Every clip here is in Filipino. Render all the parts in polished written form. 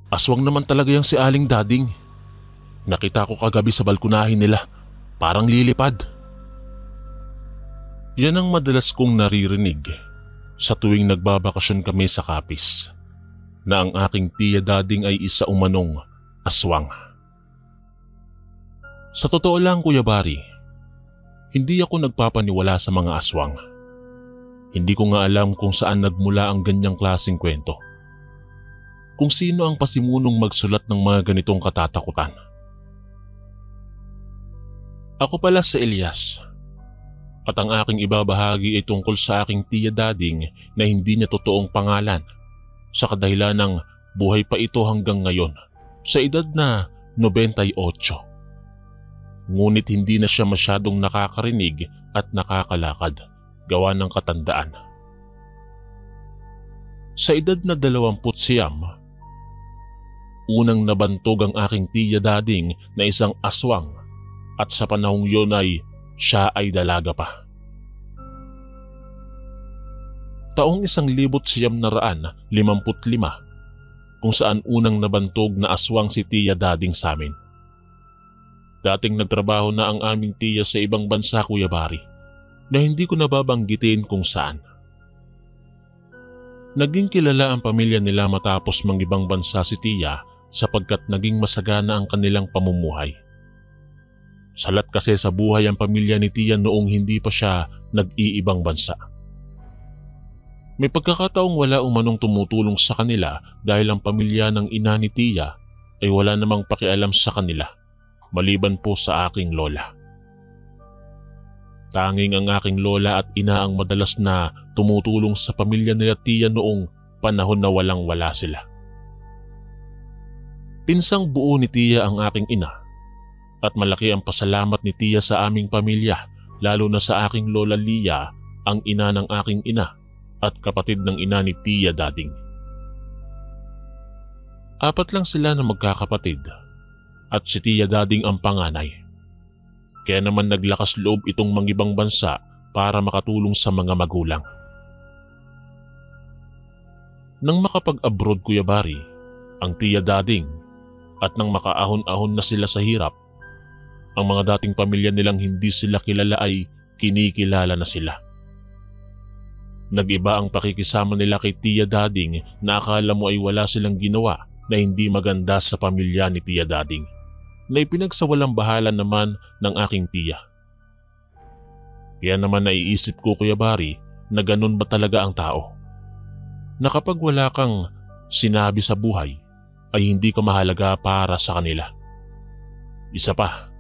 Aswang naman talaga yung si Aling Dading. Nakita ko kagabi sa balkonahin nila, parang lilipad. Yan ang madalas kong naririnig sa tuwing nagbabakasyon kami sa Capiz, na ang aking tiya Dading ay isa umanong aswang. Sa totoo lang, Kuya Bari, hindi ako nagpapaniwala sa mga aswang. Hindi ko nga alam kung saan nagmula ang ganyang klaseng kwento. Kung sino ang pasimunong magsulat ng mga ganitong katatakutan. Ako pala si Elias, at ang aking ibabahagi ay tungkol sa aking tiya Dading na hindi niya totoong pangalan, sa kadahilan ng buhay pa ito hanggang ngayon sa edad na 98. Ngunit hindi na siya masyadong nakakarinig at nakakalakad gawa ng katandaan. Sa edad na 20, unang nabantog ang aking tiya Dading na isang aswang, at sa panahong yun ay siya ay dalaga pa. Taong 1955 kung saan unang nabantog na aswang si tiya Dading sa amin. Dating nagtrabaho na ang aming tiya sa ibang bansa, Kuya Bari, na hindi ko nababanggitin kung saan. Naging kilala ang pamilya nila matapos mangibang bansa si tiya sapagkat naging masagana ang kanilang pamumuhay. Salat kasi sa buhay ang pamilya ni tiya noong hindi pa siya nag-iibang bansa. May pagkakataong wala umanong tumutulong sa kanila dahil ang pamilya ng ina ni tiya ay wala namang pakialam sa kanila, maliban po sa aking lola. Tanging ang aking lola at ina ang madalas na tumutulong sa pamilya nila tiya noong panahon na walang-wala sila. Pinsang buo ni tiya ang aking ina, at malaki ang pasalamat ni tiya sa aming pamilya, lalo na sa aking lola Lia, ang ina ng aking ina at kapatid ng ina ni tiya Dading. 4 lang sila na magkakapatid at si tiya Dading ang panganay. Kaya naman naglakas loob itong mangibang bansa para makatulong sa mga magulang. Nang makapag-abroad, Kuya Bari, ang tiya Dading, at nang makaahon-ahon na sila sa hirap, ang mga dating pamilya nilang hindi sila kilala ay kinikilala na sila. Nag-iba ang pakikisama nila kay tiya Dading na akala mo ay wala silang ginawa na hindi maganda sa pamilya ni tiya Dading, na ipinagsawalang bahala naman ng aking tiya. Kaya naman naiisip ko, Kuya Bari, na ganun ba talaga ang tao? Na kapag wala kang sinabi sa buhay, ay hindi ka mahalaga para sa kanila. Isa pa,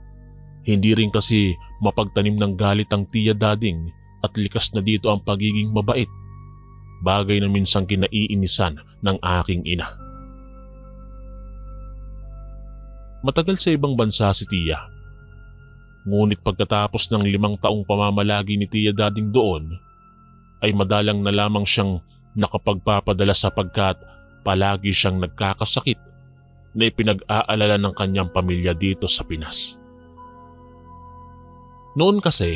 hindi rin kasi mapagtanim ng galit ang tiya Dading at likas na dito ang pagiging mabait, bagay na minsang kinaiinisan ng aking ina. Matagal sa ibang bansa si tiya. Ngunit pagkatapos ng 5 taong pamamalagi ni tiya Dading doon, ay madalang na lamang siyang nakapagpapadala sapagkat palagi siyang nagkakasakit na ipinag-aalala ng kanyang pamilya dito sa Pinas. Noon kasi,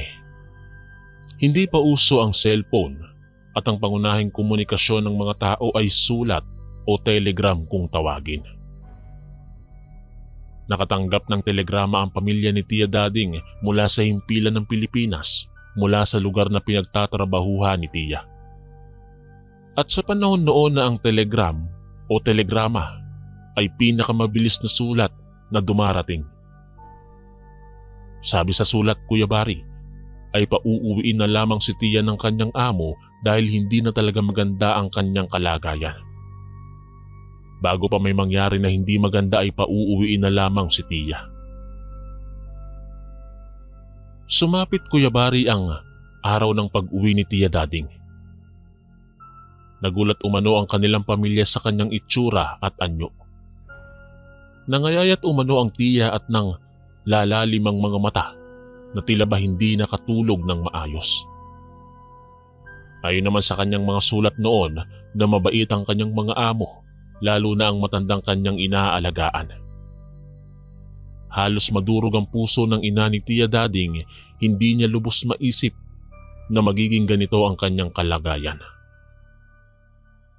hindi pa uso ang cellphone at ang pangunahing komunikasyon ng mga tao ay sulat o telegram kung tawagin. Nakatanggap ng telegrama ang pamilya ni tiya Dading mula sa himpilan ng Pilipinas mula sa lugar na pinagtatrabahuhan ni tiya. At sa panahon noon na ang telegram o telegrama ay pinakamabilis na sulat na dumarating. Sabi sa sulat, Kuya Bari, ay pauuwiin na lamang si tiya ng kanyang amo dahil hindi na talaga maganda ang kanyang kalagayan. Bago pa may mangyari na hindi maganda ay pauuwiin na lamang si tiya. Sumapit, Kuya Bari, ang araw ng pag-uwi ni tiya Dading. Nagulat umano ang kanilang pamilya sa kanyang itsura at anyo. Nangayayat umano ang tiya at nang lalalim ang mga mata na tila ba hindi nakatulog ng maayos. Ayon naman sa kanyang mga sulat noon na mabait ang kanyang mga amo, lalo na ang matandang kanyang inaalagaan. Halos madurog ang puso ng ina ni tiya Dading, hindi niya lubos maisip na magiging ganito ang kanyang kalagayan.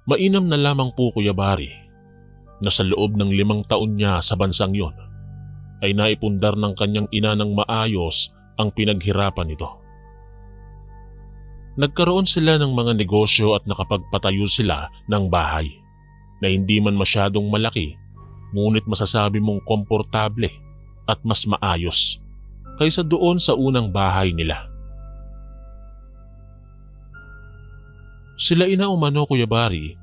Mainam na lamang po, Kuya Bari, na sa loob ng 5 taon niya sa bansang yon ay naipundar ng kanyang ina ng maayos ang pinaghirapan nito. Nagkaroon sila ng mga negosyo at nakapagpatayo sila ng bahay na hindi man masyadong malaki, ngunit masasabi mong komportable at mas maayos kaysa doon sa unang bahay nila. Sila ina umano, Kuya Bari,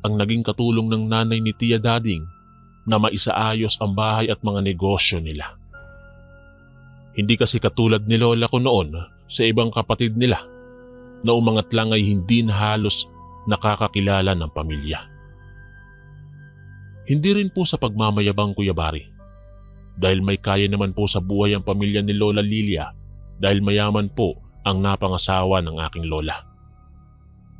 ang naging katulong ng nanay ni Tia Dading na maisaayos ang bahay at mga negosyo nila. Hindi kasi katulad ni Lola ko noon sa ibang kapatid nila na umangat lang ay hindi na halos nakakakilala ng pamilya. Hindi rin po sa pagmamayabang, Kuya Bari, dahil may kaya naman po sa buhay ang pamilya ni Lola Lilia dahil mayaman po ang napangasawa ng aking lola.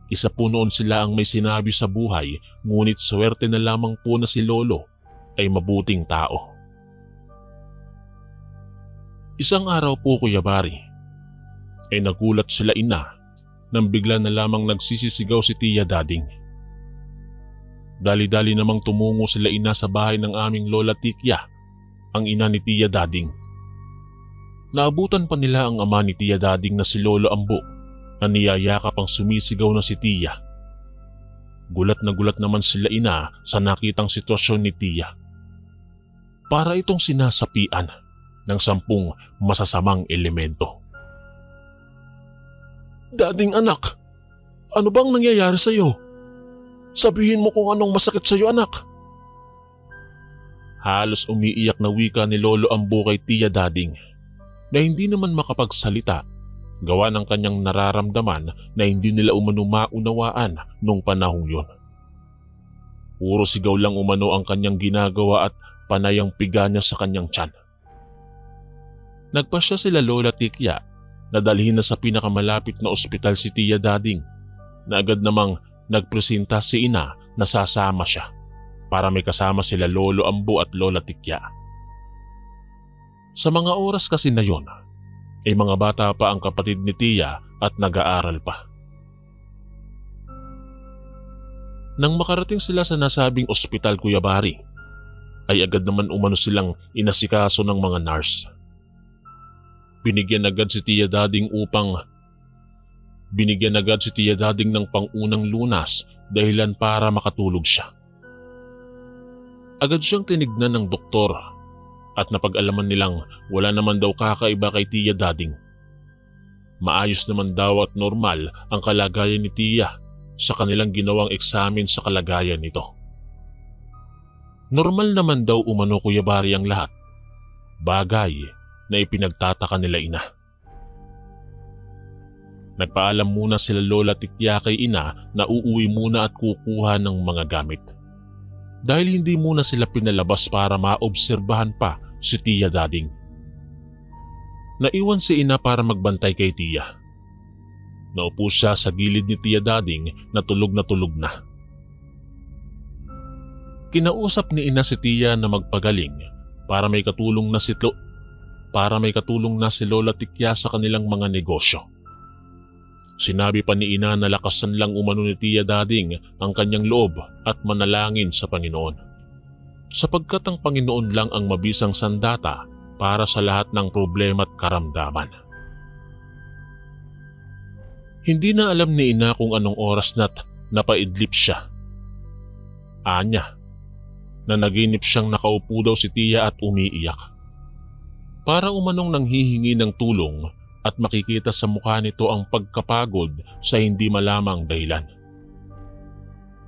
Isa po noon sila ang may sinabi sa buhay, ngunit swerte na lamang po na si Lolo ay mabuting tao. Isang araw po, Kuya Bari, ay nagulat sila ina nang bigla na lamang nagsisisigaw si Tia Dading. Dali-dali namang tumungo sila ina sa bahay ng aming Lola Tikya, ang ina ni Tia Dading. Naabutan pa nila ang ama ni Tia Dading na si Lolo Ambo na niyayakap ang sumisigaw na si Tia. Gulat na gulat naman sila ina sa nakitang sitwasyon ni Tia. Para itong sinasapian ng 10 masasamang elemento. Dading anak, ano bang nangyayari sa iyo? Sabihin mo kung anong masakit sa iyo, anak. Halos umiiyak na wika ni Lolo Ambo kay Tia Dading na hindi naman makapagsalita gawa ng kanyang nararamdaman na hindi nila umano maunawaan nung panahong yon. Puro sigaw lang umano ang kanyang ginagawa at panayang piga niya sa kanyang tiyan. Nagpasya sila Lola Tikya na dalhin na sa pinakamalapit na ospital si Tia Dading na agad namang nagpresenta si ina na sasama siya para may kasama sila Lolo Ambo at Lola Tikya. Sa mga oras kasi na yon, ay mga bata pa ang kapatid ni Tia at nag-aaral pa. Nang makarating sila sa nasabing ospital, Kuya Bari, ay agad naman umano silang inasikaso ng mga nurse. Binigyan agad si Tia Dading ng pangunang lunas dahilan para makatulog siya. Agad siyang tinignan ng doktor at napag-alaman nilang wala naman daw kakaiba kay Tia Dading. Maayos naman daw at normal ang kalagayan ni Tia sa kanilang ginawang eksamen sa kalagayan nito. Normal naman daw umano, Kuya Bari, ang lahat. Bagay na ipinagtataka nila ina. Nagpaalam muna sila Lola Tikya kay ina na uuwi muna at kukuha ng mga gamit. Dahil hindi muna sila pinalabas para maobserbahan pa si Tia Dading. Naiwan si ina para magbantay kay Tia. Naupo siya sa gilid ni Tia Dading na tulog na. Kinausap ni ina si Tia na magpagaling para may katulong na si Lola Tikya sa kanilang mga negosyo. Sinabi pa ni ina na lakasan lang umano ni Tia Dading ang kanyang loob at manalangin sa Panginoon, sapagkat ang Panginoon lang ang mabisang sandata para sa lahat ng problema at karamdaman. Hindi na alam ni ina kung anong oras na't napaidlip siya. Anya, na naginip siyang nakaupo daw si Tia at umiiyak. Para umanong nanghihingi ng tulong at makikita sa mukha nito ang pagkapagod sa hindi malamang dahilan.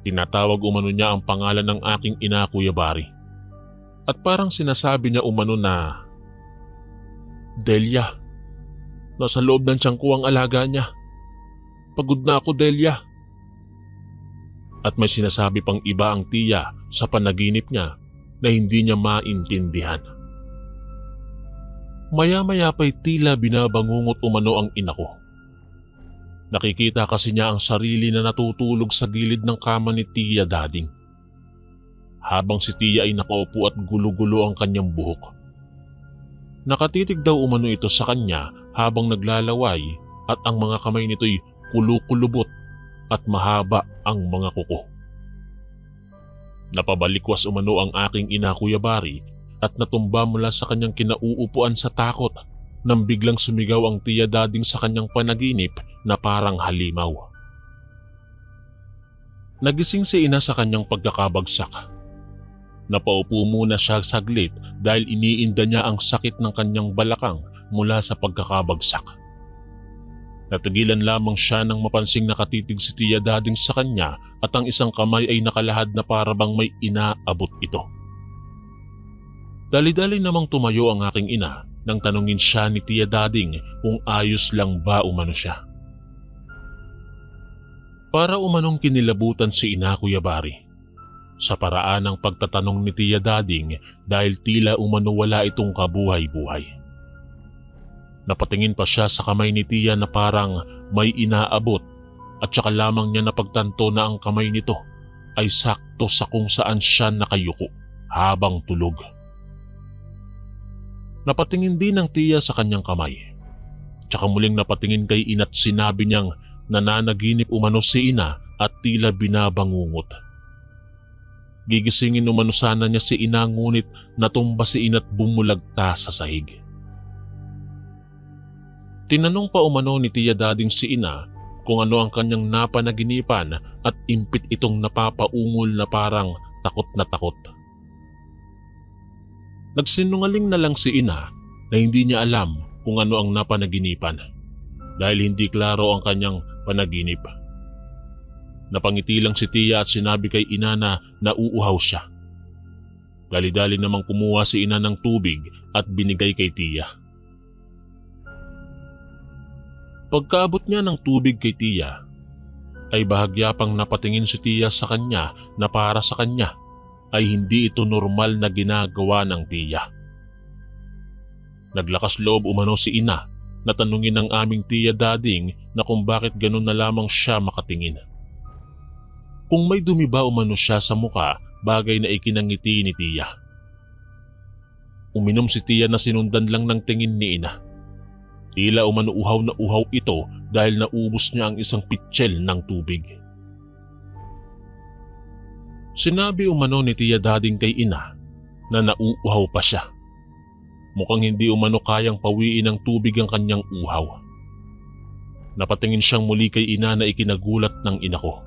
Tinatawag umano niya ang pangalan ng aking ina, Kuya Bari. At parang sinasabi niya umano na, "Delia, nasa loob ng tiyan ko ang alaga niya. Pagod na ako, Delia." At may sinasabi pang iba ang Tia sa panaginip niya na hindi niya maintindihan. Maya-maya pa'y tila binabangungot umano ang ina ko. Nakikita kasi niya ang sarili na natutulog sa gilid ng kama ni Tia Dading. Habang si Tia ay nakaupo at gulo-gulo ang kanyang buhok. Nakatitig daw umano ito sa kanya habang naglalaway at ang mga kamay nito'y kulukulubot at mahaba ang mga kuko. Napabalikwas umano ang aking ina, Kuya Bari, at natumba mula sa kanyang kinauupuan sa takot nang biglang sumigaw ang Tiya Dading sa kanyang panaginip na parang halimaw. Nagising si ina sa kanyang pagkakabagsak. Napaupo muna siya saglit dahil iniinda niya ang sakit ng kanyang balakang mula sa pagkakabagsak. Natigilan lamang siya nang mapansing nakatitig si Tiya Dading sa kanya at ang isang kamay ay nakalahad na parabang may inaabot ito. Dali-dali namang tumayo ang aking ina nang tanungin siya ni Tiya Dading kung ayos lang ba umano siya. Para umanong kinilabutan si ina, Kuya Bari, sa paraan ng pagtatanong ni Tiya Dading dahil tila umano wala itong kabuhay-buhay. Napatingin pa siya sa kamay ni Tiya na parang may inaabot at saka lamang niya napagtanto na ang kamay nito ay sakto sa kung saan siya nakayuko habang tulog. Napatingin din ng Tiya sa kanyang kamay. Tsaka muling napatingin kay ina at sinabi niyang nananaginip umano si ina at tila binabangungot. Gigisingin umano sana niya si ina ngunit natumba si ina at bumulagta sa sahig. Tinanong pa umano ni Tiya Dading si ina kung ano ang kanyang napanaginipan at impit itong napapaungol na parang takot na takot. Nagsinungaling na lang si ina na hindi niya alam kung ano ang napanaginipan dahil hindi klaro ang kanyang panaginip. Napangiti lang si Tiya at sinabi kay ina na nauuhaw siya. Dali-dali namang kumuha si ina ng tubig at binigay kay Tiya. Pagkaabot niya ng tubig kay Tiya, ay bahagya pang napatingin si Tiya sa kanya na para sa kanya ay hindi ito normal na ginagawa ng Tiya. Naglakas loob umano si ina na tanungin ng aming Tiya Dading na kung bakit ganun na lamang siya makatingin. Kung may dumi ba umano siya sa muka, bagay na ikinangiti ni Tiya. Uminom si Tiya na sinundan lang ng tingin ni ina. Tila umano uhaw na uhaw ito dahil naubos niya ang isang pitsil ng tubig. Sinabi umano ni Tiya Dading kay ina na nauuhaw pa siya. Mukhang hindi umano kayang pawiin ng tubig ang kanyang uhaw. Napatingin siyang muli kay ina na ikinagulat ng ina ko.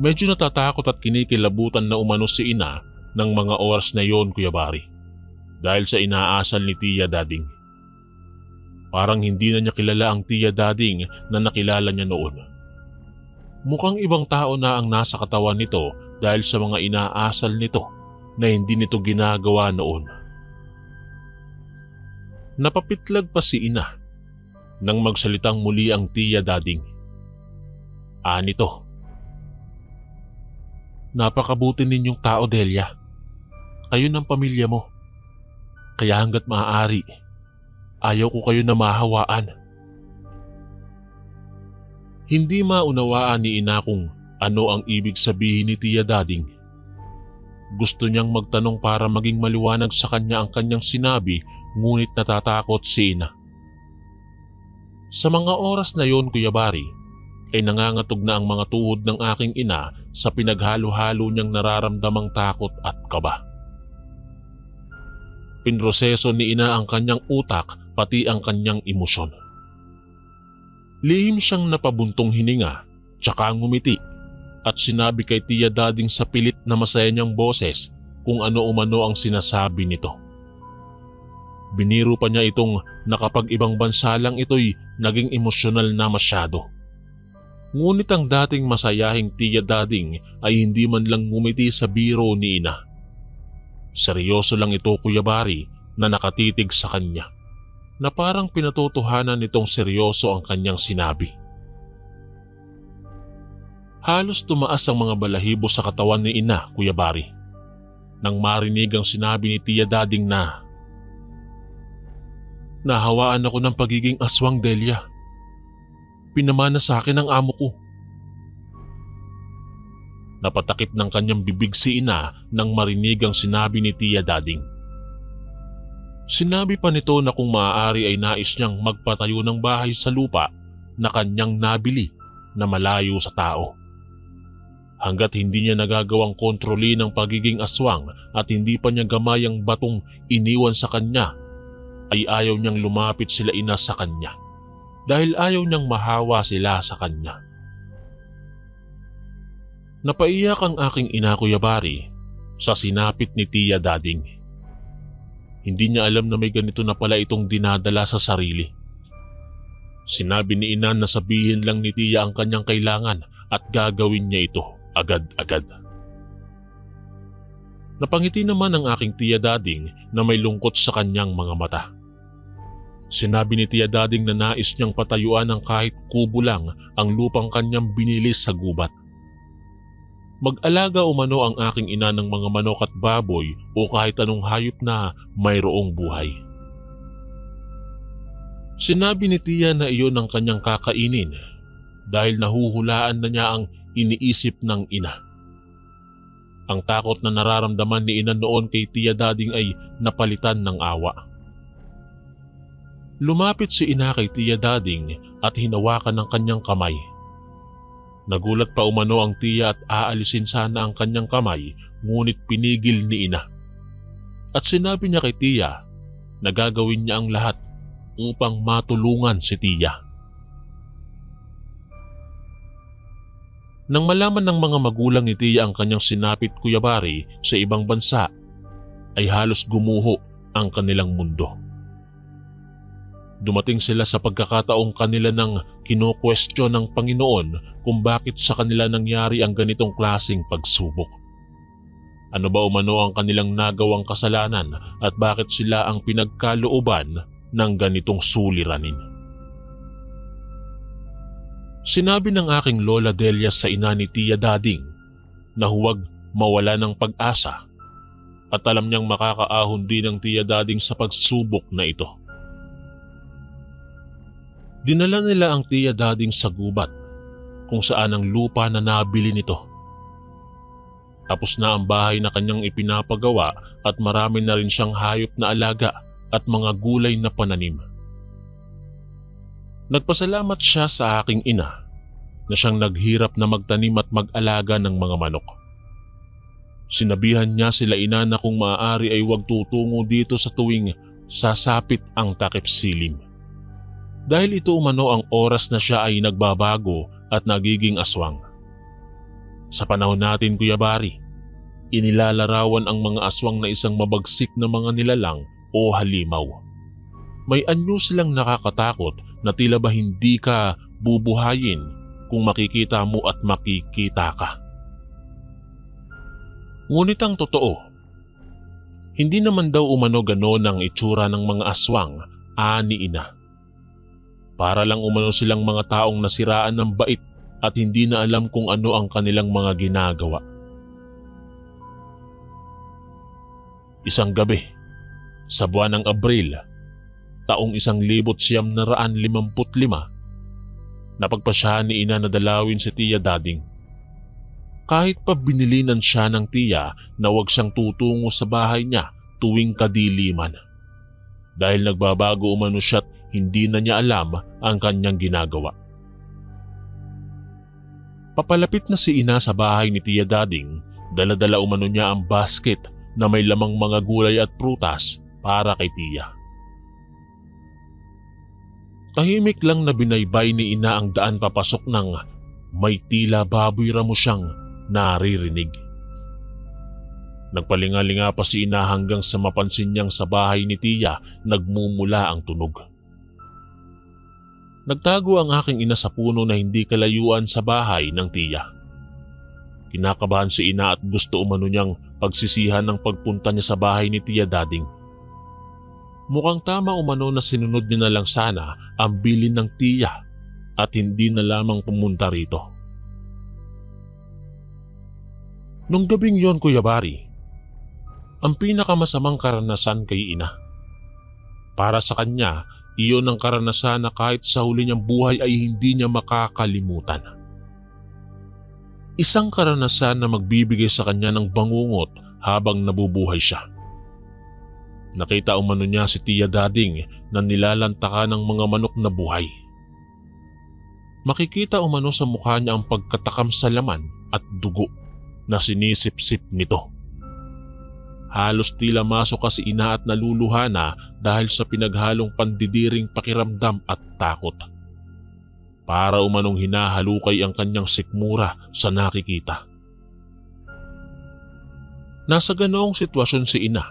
Medyo natatakot at kinikilabutan na umano si ina ng mga oras na yon, Kuya Bari, dahil sa inaasal ni Tiya Dading. Parang hindi na niya kilala ang Tiya Dading na nakilala niya noon. Mukhang ibang tao na ang nasa katawan nito dahil sa mga inaasal nito na hindi nito ginagawa noon. Napapitlag pa si ina nang magsalitang muli ang Tiya Dading. Anito, napakabuti ninyong tao, Delia. Kayo ng pamilya mo. Kaya hanggat maaari, ayaw ko kayo na mahawaan. Hindi maunawaan ni ina kung ano ang ibig sabihin ni Tiya Dading. Gusto niyang magtanong para maging maliwanag sa kanya ang kanyang sinabi, ngunit natatakot si ina. Sa mga oras na yon, Kuya Bari, ay nangangatog na ang mga tuhod ng aking ina sa pinaghalo-halo niyang nararamdamang takot at kaba. Pinroseso ni ina ang kanyang utak pati ang kanyang emosyon. Lihim siyang napabuntong hininga tsaka ngumiti at sinabi kay Tiya Dading sa pilit na masaya niyang boses kung ano umano ang sinasabi nito. Biniro pa niya itong nakapag-ibang bansa lang ito'y naging emosyonal na masyado. Ngunit ang dating masayahing Tiya Dading ay hindi man lang ngumiti sa biro ni ina. Seryoso lang ito, Kuya Bari, na nakatitig sa kanya, na parang pinatotohanan nitong seryoso ang kanyang sinabi. Halos tumaas ang mga balahibo sa katawan ni ina, Kuya Bari, nang marinig ang sinabi ni Tiya Dading na, "Nahawaan ako ng pagiging aswang, Delia. Pinamana sa akin ang amo ko." Napatakip ng kanyang bibig si ina nang marinig ang sinabi ni Tiya Dading. Sinabi pa nito na kung maaari ay nais niyang magpatayo ng bahay sa lupa na kanyang nabili na malayo sa tao. Hanggat hindi niya nagagawang kontrolin ang pagiging aswang at hindi pa niya gamay ang batong iniwan sa kanya, ay ayaw niyang lumapit sila ina sa kanya dahil ayaw niyang mahawa sila sa kanya. Napaiyak ang aking ina, Kuya Bari, sa sinapit ni Tia Dading. Hindi niya alam na may ganito na pala itong dinadala sa sarili. Sinabi ni ina na sabihin lang ni Tia ang kanyang kailangan at gagawin niya ito agad-agad. Napangiti naman ang aking Tia Dading na may lungkot sa kanyang mga mata. Sinabi ni Tia Dading na nais niyang patayuan ng kahit kubo lang ang lupang kanyang binilis sa gubat. Mag-alaga umano ang aking ina ng mga manok at baboy o kahit anong hayop na mayroong buhay. Sinabi ni Tia na iyon ang kanyang kakainin dahil nahuhulaan na niya ang iniisip ng ina. Ang takot na nararamdaman ni ina noon kay Tia Dading ay napalitan ng awa. Lumapit si ina kay Tia Dading at hinawakan ng kanyang kamay. Nagulat pa umano ang tiya at aalisin sana ang kanyang kamay, ngunit pinigil ni ina. At sinabi niya kay Tia na gagawin niya ang lahat upang matulungan si Tia. Nang malaman ng mga magulang ni Tia ang kanyang sinapit, Kuya Bari, sa ibang bansa, ay halos gumuho ang kanilang mundo. Dumating sila sa pagkakataong kanila nang kino-question ng Panginoon kung bakit sa kanila nangyari ang ganitong klaseng pagsubok. Ano ba umano ang kanilang nagawang kasalanan at bakit sila ang pinagkalooban ng ganitong suliranin? Sinabi ng aking Lola Delia sa ina ni Tia Dading na huwag mawala ng pag-asa at alam niyang makakaahon din ng Tia Dading sa pagsubok na ito. Dinala nila ang Tia Dading sa gubat kung saan ang lupa na nabili nito. Tapos na ang bahay na kanyang ipinapagawa at marami na rin siyang hayop na alaga at mga gulay na pananim. Nagpasalamat siya sa aking ina na siyang naghirap na magtanim at mag-alaga ng mga manok. Sinabihan niya sila ina na kung maaari ay huwag tutungo dito sa tuwing sasapit ang takip silim. Dahil ito umano ang oras na siya ay nagbabago at nagiging aswang. Sa panahon natin, Kuya Bari, inilalarawan ang mga aswang na isang mabagsik na mga nilalang o halimaw. May anyo silang nakakatakot na tila ba hindi ka bubuhayin kung makikita mo at makikita ka. Ngunit ang totoo, hindi naman daw umano ganon ang itsura ng mga aswang, ani ina. Para lang umano silang mga taong nasiraan ng bait at hindi na alam kung ano ang kanilang mga ginagawa. Isang gabi, sa buwan ng Abril, taong 1955, napagpasyahan ni ina na dalawin si Tia Dading. Kahit pa binilinan siya ng tiya na huwag siyang tutungo sa bahay niya tuwing kadiliman. Dahil nagbabago umano siya at hindi na niya alam ang kanyang ginagawa. Papalapit na si ina sa bahay ni Tia Dading, dala-dala umano niya ang basket na may lamang mga gulay at prutas para kay Tia. Tahimik lang na binaybay ni ina ang daan papasok ng may tila baboy ramo siyang naririnig. Nagpalinga-linga pa si ina hanggang sa mapansin niyang sa bahay ni Tia nagmumula ang tunog. Nagtago ang aking ina sa puno na hindi kalayuan sa bahay ng Tia. Kinakabahan si ina at gusto umano niyang pagsisihan ng pagpunta niya sa bahay ni Tia Dading. Mukhang tama umano na sinunod niya na lang sana ang bilin ng Tia at hindi na lamang pumunta rito. Nung gabing yon, Kuya Bari, ang pinakamasamang karanasan kay ina. Para sa kanya, iyon ang karanasan na kahit sa huli niyang buhay ay hindi niya makakalimutan. Isang karanasan na magbibigay sa kanya ng bangungot habang nabubuhay siya. Nakita umano niya si Tia Dading na nilalantaka ng mga manok na buhay. Makikita umano sa mukha niya ang pagkatakam sa laman at dugo na sinisip-sip nito. Halos tila masuka si ina at naluluha na dahil sa pinaghalong pandidiring pakiramdam at takot. Para umanong hinahalukay ang kanyang sikmura sa nakikita. Nasa ganoong sitwasyon si ina.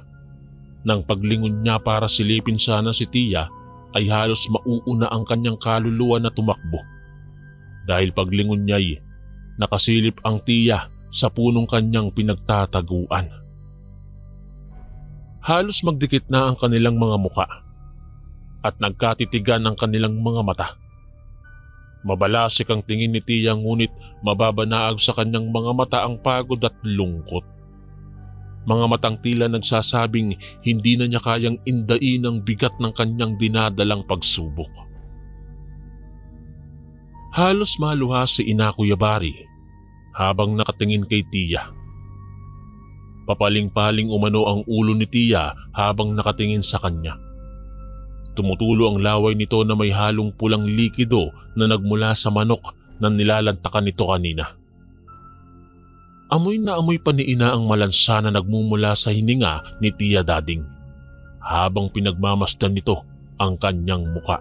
Nang paglingon niya para silipin sana si tiya ay halos mauuna ang kanyang kaluluwa na tumakbo. Dahil paglingon niya'y nakasilip ang tiya sa punong kanyang pinagtataguan. Halos magdikit na ang kanilang mga muka at nagkatitigan ang kanilang mga mata. Mabalasik ang tingin ni tiya ngunit mababanaag sa kanyang mga mata ang pagod at lungkot. Mga matang tila nagsasabing hindi na niya kayang indain ang bigat ng kanyang dinadalang pagsubok. Halos maluha si Ina Kuyabari habang nakatingin kay tiya. Papaling-paling umano ang ulo ni tiya habang nakatingin sa kanya. Tumutulo ang laway nito na may halong pulang likido na nagmula sa manok na nilalantakan nito kanina. Amoy na amoy pa ni Ina ang malansa na nagmumula sa hininga ni Tiya Dading habang pinagmamasdan nito ang kanyang muka.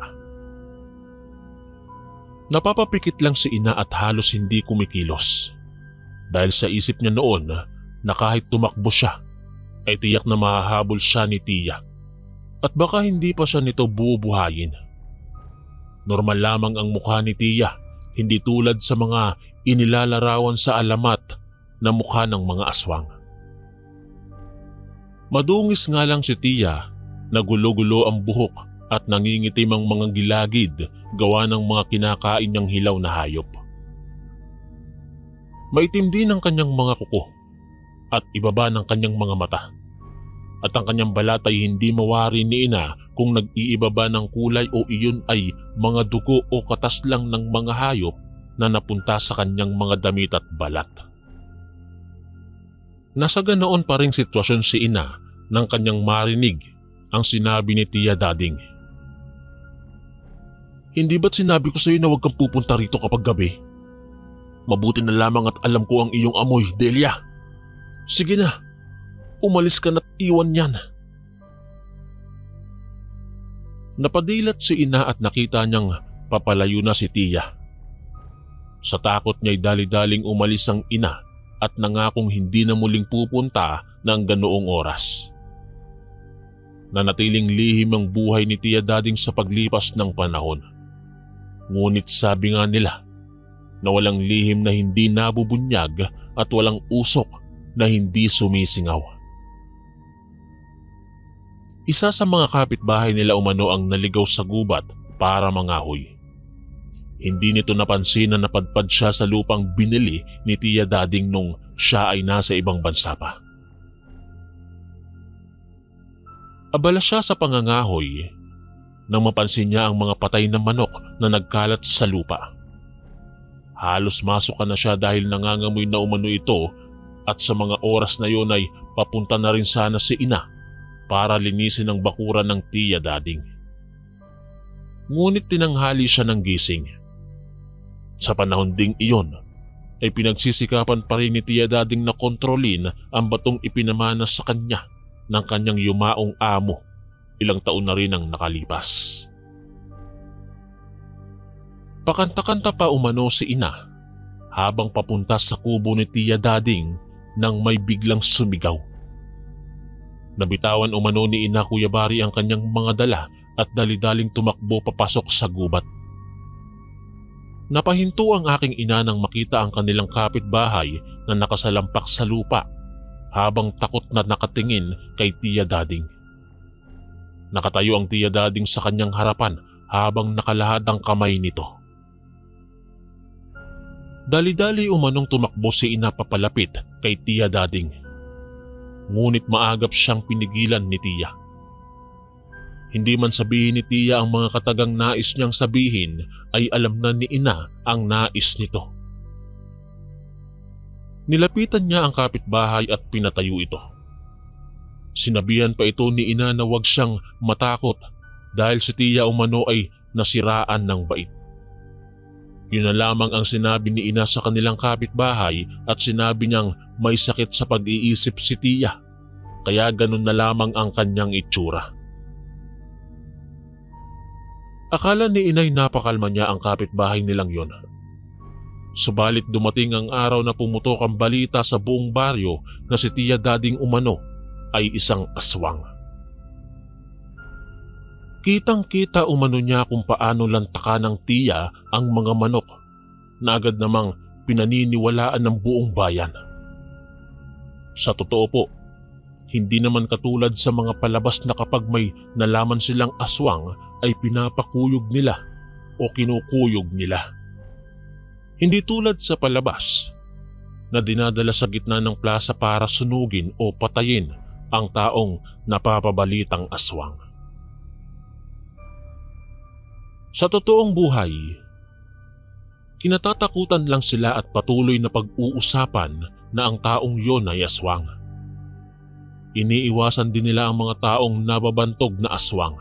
Napapapikit lang si Ina at halos hindi kumikilos dahil sa isip niya noon na kahit tumakbo siya ay tiyak na mahahabol siya ni Tiya at baka hindi pa siya nito bubuhayin. Normal lamang ang mukha ni Tiya, hindi tulad sa mga inilalarawan sa alamat na mukha ng mga aswang. Madungis nga lang si Tiya na gulo-gulo ang buhok at nangingitim ang mga gilagid gawa ng mga kinakain niyang hilaw na hayop. Maitim din ang kanyang mga kuko at ibaba ng kanyang mga mata. At ang kanyang balat ay hindi mawari ni Ina kung nag-iiba ba ng kulay o iyon ay mga dugo o katas lang ng mga hayop na napunta sa kanyang mga damit at balat. Nasa ganoon pa ring sitwasyon si Ina nang kanyang marinig ang sinabi ni Tiya Dading. Hindi ba't sinabi ko sa iyo na huwag kang pupunta rito kapag gabi? Mabuti na lamang at alam ko ang iyong amoy, Delia. Sige na, umalis ka na't iwan yan. Napadilat si Ina at nakita niyang papalayo na si Tiya. Sa takot niya'y dali-daling umalis ang ina at nangakong hindi na muling pupunta ng ganoong oras. Nanatiling lihim ang buhay ni Tiya Dading sa paglipas ng panahon. Ngunit sabi nga nila na walang lihim na hindi nabubunyag at walang usok na hindi sumisingaw. Isa sa mga kapitbahay nila umano ang naligaw sa gubat para mangahoy. Hindi nito napansin na napadpad siya sa lupang binili ni Tiya Dading nung siya ay nasa ibang bansa pa. Abala siya sa pangangahoy nang mapansin niya ang mga patay na manok na nagkalat sa lupa. Halos masuka na siya dahil nangangamoy na umano ito at sa mga oras na yun ay papunta na rin sana si Ina para linisin ang bakuran ng Tiya Dading. Ngunit tinanghali siya ng gising. Sa panahon ding iyon ay pinagsisikapan pa rin ni Tiya Dading na kontrolin ang batong ipinamana sa kanya ng kanyang yumaong amo. Ilang taon na rin ang nakalipas. Pakanta-kanta pa umano si Ina habang papunta sa kubo ni Tiya Dading nang may biglang sumigaw. Nabitawan umano ni Ina Kuyabari ang kanyang mga dala at dali-daling tumakbo papasok sa gubat. Napahinto ang aking ina nang makita ang kanilang kapitbahay na nakasalampak sa lupa habang takot na nakatingin kay Tiya Dading. Nakatayo ang Tiya Dading sa kanyang harapan habang nakalahad ang kamay nito. Dali-dali umanong tumakbo si Ina papalapit kay Tiya Dading. Ngunit maagap siyang pinigilan ni Tiya. Hindi man sabihin ni Tiya ang mga katagang nais niyang sabihin ay alam na ni Ina ang nais nito. Nilapitan niya ang kapitbahay at pinatayo ito. Sinabihan pa ito ni Ina na huwag siyang matakot dahil si Tiya umano ay nasiraan ng bait. Yun na lamang ang sinabi ni ina sa kanilang kapitbahay at sinabi niyang may sakit sa pag-iisip si tiya, kaya ganun na lamang ang kanyang itsura. Akala ni inay napakalma niya ang kapitbahay nilang yon. Subalit dumating ang araw na pumutok ang balita sa buong baryo na si Tiya Dading umano ay isang aswang. Kitang-kita umano niya kung paano lantakan ng tiya ang mga manok na agad namang pinaniniwalaan ng buong bayan. Sa totoo po, hindi naman katulad sa mga palabas na kapag may nalaman silang aswang ay pinapakuyog nila o kinukuyog nila. Hindi tulad sa palabas na dinadala sa gitna ng plaza para sunugin o patayin ang taong napapabalitang aswang. Sa totoong buhay, kinatatakutan lang sila at patuloy na pag-uusapan na ang taong yon ay aswang. Iniiwasan din nila ang mga taong nababantog na aswang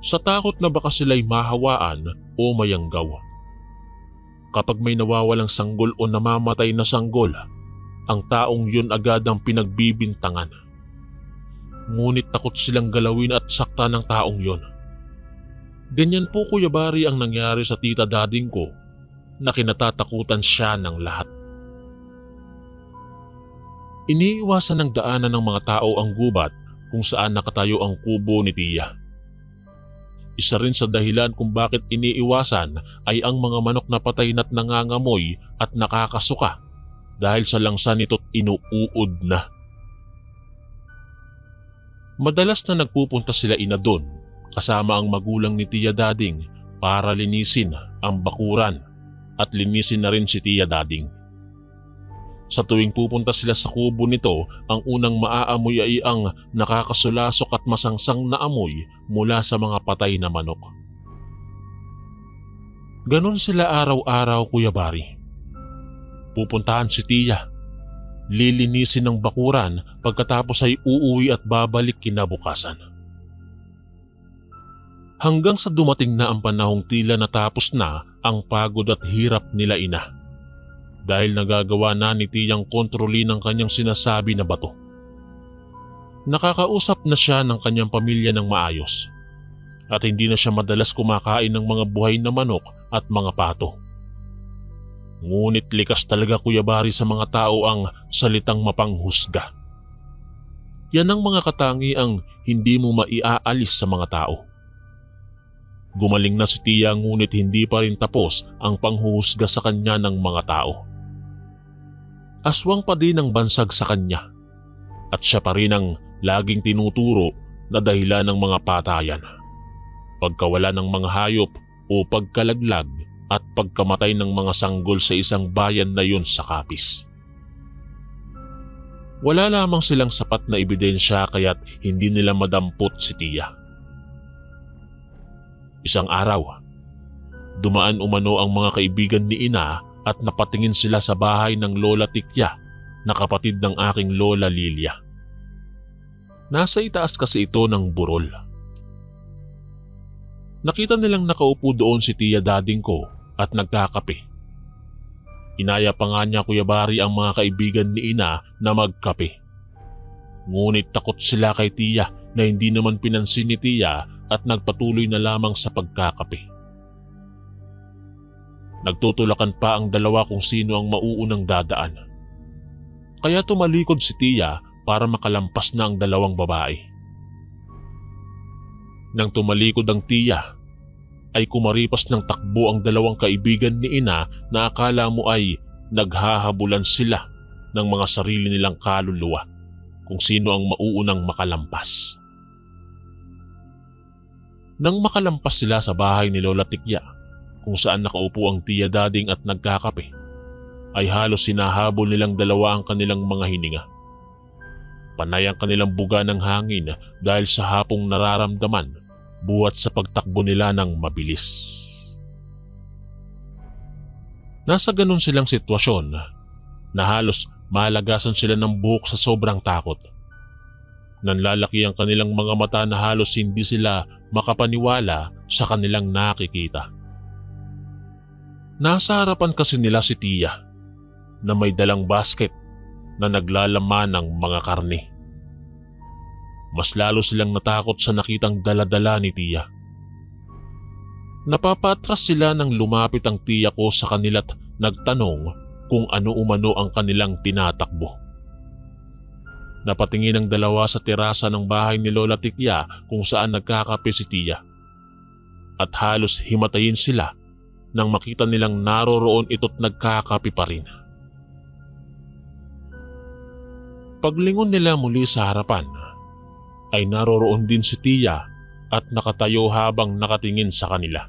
sa takot na baka sila'y mahawaan o mayanggaw. Kapag may nawawalang sanggol o namamatay na sanggol, ang taong yun agad ang pinagbibintangan. Ngunit takot silang galawin at sakta ng taong yun. Ganyan po Kuya Bari ang nangyari sa tita dading ko na kinatatakutan siya ng lahat. Iniiwasan ng daanan ng mga tao ang gubat kung saan nakatayo ang kubo ni tiya. Isa rin sa dahilan kung bakit iniiwasan ay ang mga manok na patay na't nangangamoy at nakakasuka dahil sa langsa nito't inuuod na. Madalas na nagpupunta sila ina doon kasama ang magulang ni Tiya Dading para linisin ang bakuran at linisin na rin si Tiya Dading. Sa tuwing pupunta sila sa kubo nito, ang unang maaamoy ay ang nakakasulasok at masangsang na amoy mula sa mga patay na manok. Ganon sila araw-araw Kuya Bari. Pupuntahan si Tiya, lilinisin ng bakuran pagkatapos ay uuwi at babalik kinabukasan. Hanggang sa dumating na ang panahong tila natapos na ang pagod at hirap nila ina. Dahil nagagawa na ni tiyang kontrolin ang kanyang sinasabi na bato. Nakakausap na siya ng kanyang pamilya ng maayos at hindi na siya madalas kumakain ng mga buhay na manok at mga pato. Ngunit likas talaga Kuya Bari sa mga tao ang salitang mapanghusga. Yan ang mga katangiang hindi mo maiaalis sa mga tao. Gumaling na si Tiya ngunit hindi pa rin tapos ang panghuhusga sa kanya ng mga tao. Aswang pa din ang bansag sa kanya at siya pa rin ang laging tinuturo na dahilan ng mga patayan, pagkawala ng mga hayop o pagkalaglag at pagkamatay ng mga sanggol sa isang bayan na yun sa Capiz. Wala lamang silang sapat na ebidensya kaya't hindi nila madampot si Tiya. Isang araw, dumaan umano ang mga kaibigan ni ina at napatingin sila sa bahay ng Lola Tikya na kapatid ng aking Lola Lilia. Nasa itaas kasi ito ng burol. Nakita nilang nakaupo doon si Tiya Dading ko at nagkakape. Inaya pa nga niya Kuya Bari ang mga kaibigan ni ina na magkape. Ngunit takot sila kay Tiya na hindi naman pinansin ni Tiya at nagpatuloy na lamang sa pagkakape. Nagtutulakan pa ang dalawa kung sino ang mauunang dadaan. Kaya tumalikod si Tiya para makalampas na ang dalawang babae. Nang tumalikod ang Tiya, ay kumaripas ng takbo ang dalawang kaibigan ni ina na akala mo ay naghahabulan sila ng mga sarili nilang kaluluwa kung sino ang mauunang makalampas. Nang makalampas sila sa bahay ni Lola Tikya, kung saan nakaupo ang Tiya Dading at nagkakape, ay halos sinahabol nilang dalawa ang kanilang mga hininga. Panay ang kanilang buga ng hangin dahil sa hapong nararamdaman buhat sa pagtakbo nila ng mabilis. Nasa ganun silang sitwasyon na halos malagasan sila ng buhok sa sobrang takot. Nanlalaki ang kanilang mga mata na halos hindi sila makapaniwala sa kanilang nakikita. Nasa harapan kasi nila si Tia na may dalang basket na naglalaman ng mga karne. Mas lalo silang natakot sa nakitang daladala ni Tia. Napapatras sila nang lumapit ang tiya ko sa kanila't nagtanong kung ano umano ang kanilang tinatakbo. Napatingin ang dalawa sa terasa ng bahay ni Lola Tikya kung saan nagkakape si Tia. At halos himatayin sila nang makita nilang naroroon ito't nagkakape pa rin. Paglingon nila muli sa harapan, ay naroroon din si Tia at nakatayo habang nakatingin sa kanila.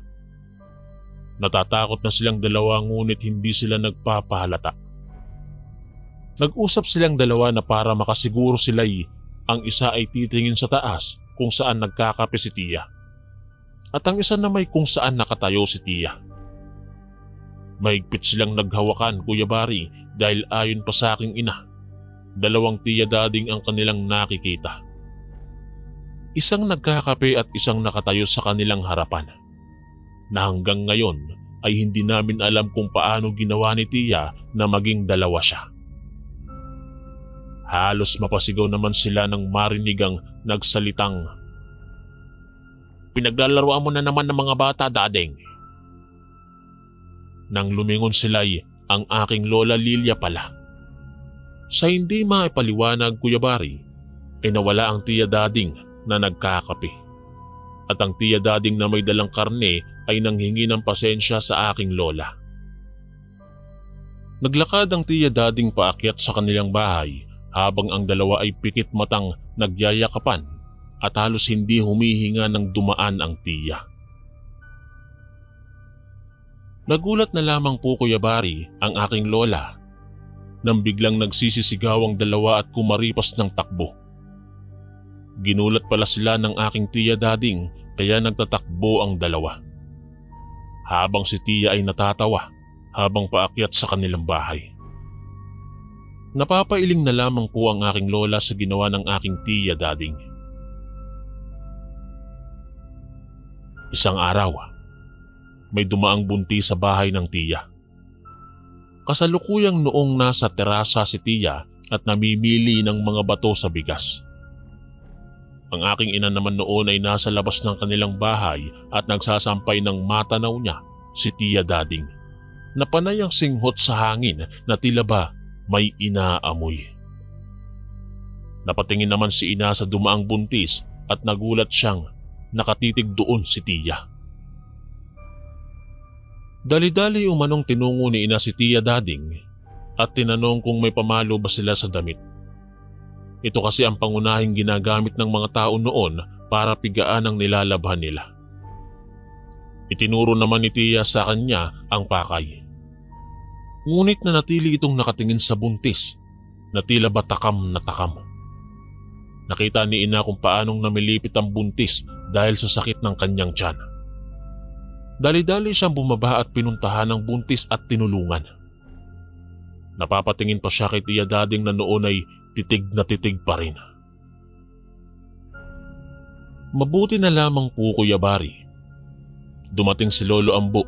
Natatakot na silang dalawa ngunit hindi sila nagpapahalata. Nag-usap silang dalawa na para makasiguro sila'y ang isa ay titingin sa taas kung saan nagkakape si Tia at ang isa na may kung saan nakatayo si Tia. Mahigpit silang naghawakan, Kuya Bari, dahil ayon pa sa aking ina, dalawang Tia Dading ang kanilang nakikita. Isang nagkakape at isang nakatayo sa kanilang harapan na hanggang ngayon ay hindi namin alam kung paano ginawa ni Tia na maging dalawa siya. Halos mapasigaw naman sila nang marinig ang nagsalitang, "Pinaglalaroan mo na naman ng mga bata, Dadeng." Nang lumingon sila'y ang aking Lola Lilia pala. Sa hindi maipaliwanag, Kuya Bari, ay nawala ang Tia Dading na nagkakape. At ang Tia Dading na may dalang karne ay nanghingi ng pasensya sa aking lola. Naglakad ang Tia Dading paakyat sa kanilang bahay habang ang dalawa ay pikit matang nagyayakapan at halos hindi humihinga nang dumaan ang tiya. Nagulat na lamang po, Kuya Bari, ang aking lola nang biglang nagsisisigaw ang dalawa at kumaripas ng takbo. Ginulat pala sila ng aking Tia Dading kaya nagtatakbo ang dalawa. Habang si Tia ay natatawa habang paakyat sa kanilang bahay. Napapailing na lamang po ang aking lola sa ginawa ng aking Tia Dading. Isang araw, may dumaang buntis sa bahay ng Tia. Kasalukuyang noong nasa terasa si Tia at namimili ng mga bato sa bigas. Ang aking ina naman noon ay nasa labas ng kanilang bahay at nagsasampay ng matanaw niya si Tia Dading na panay ang singhot sa hangin na tila ba may inaamoy. Napatingin naman si ina sa dumaang buntis at nagulat siyang nakatitig doon si Tia. Dali-dali umanong tinungo ni ina si Tia Dading at tinanong kung may pamalo ba sila sa damit. Ito kasi ang pangunahing ginagamit ng mga tao noon para pigaan ang nilalabhan nila. Itinuro naman ni Tia sa kanya ang pakay. Ngunit nanatili itong nakatingin sa buntis na tila ba takam na takam. Nakita ni ina kung paanong namilipit ang buntis dahil sa sakit ng kanyang tiyan. Dali-dali siyang bumaba at pinuntahan ng buntis at tinulungan. Napapatingin pa siya kay Tia Dading na noon ay titig na titig pa rin. Mabuti na lamang po, Kuya Bari. Dumating si Lolo Ambo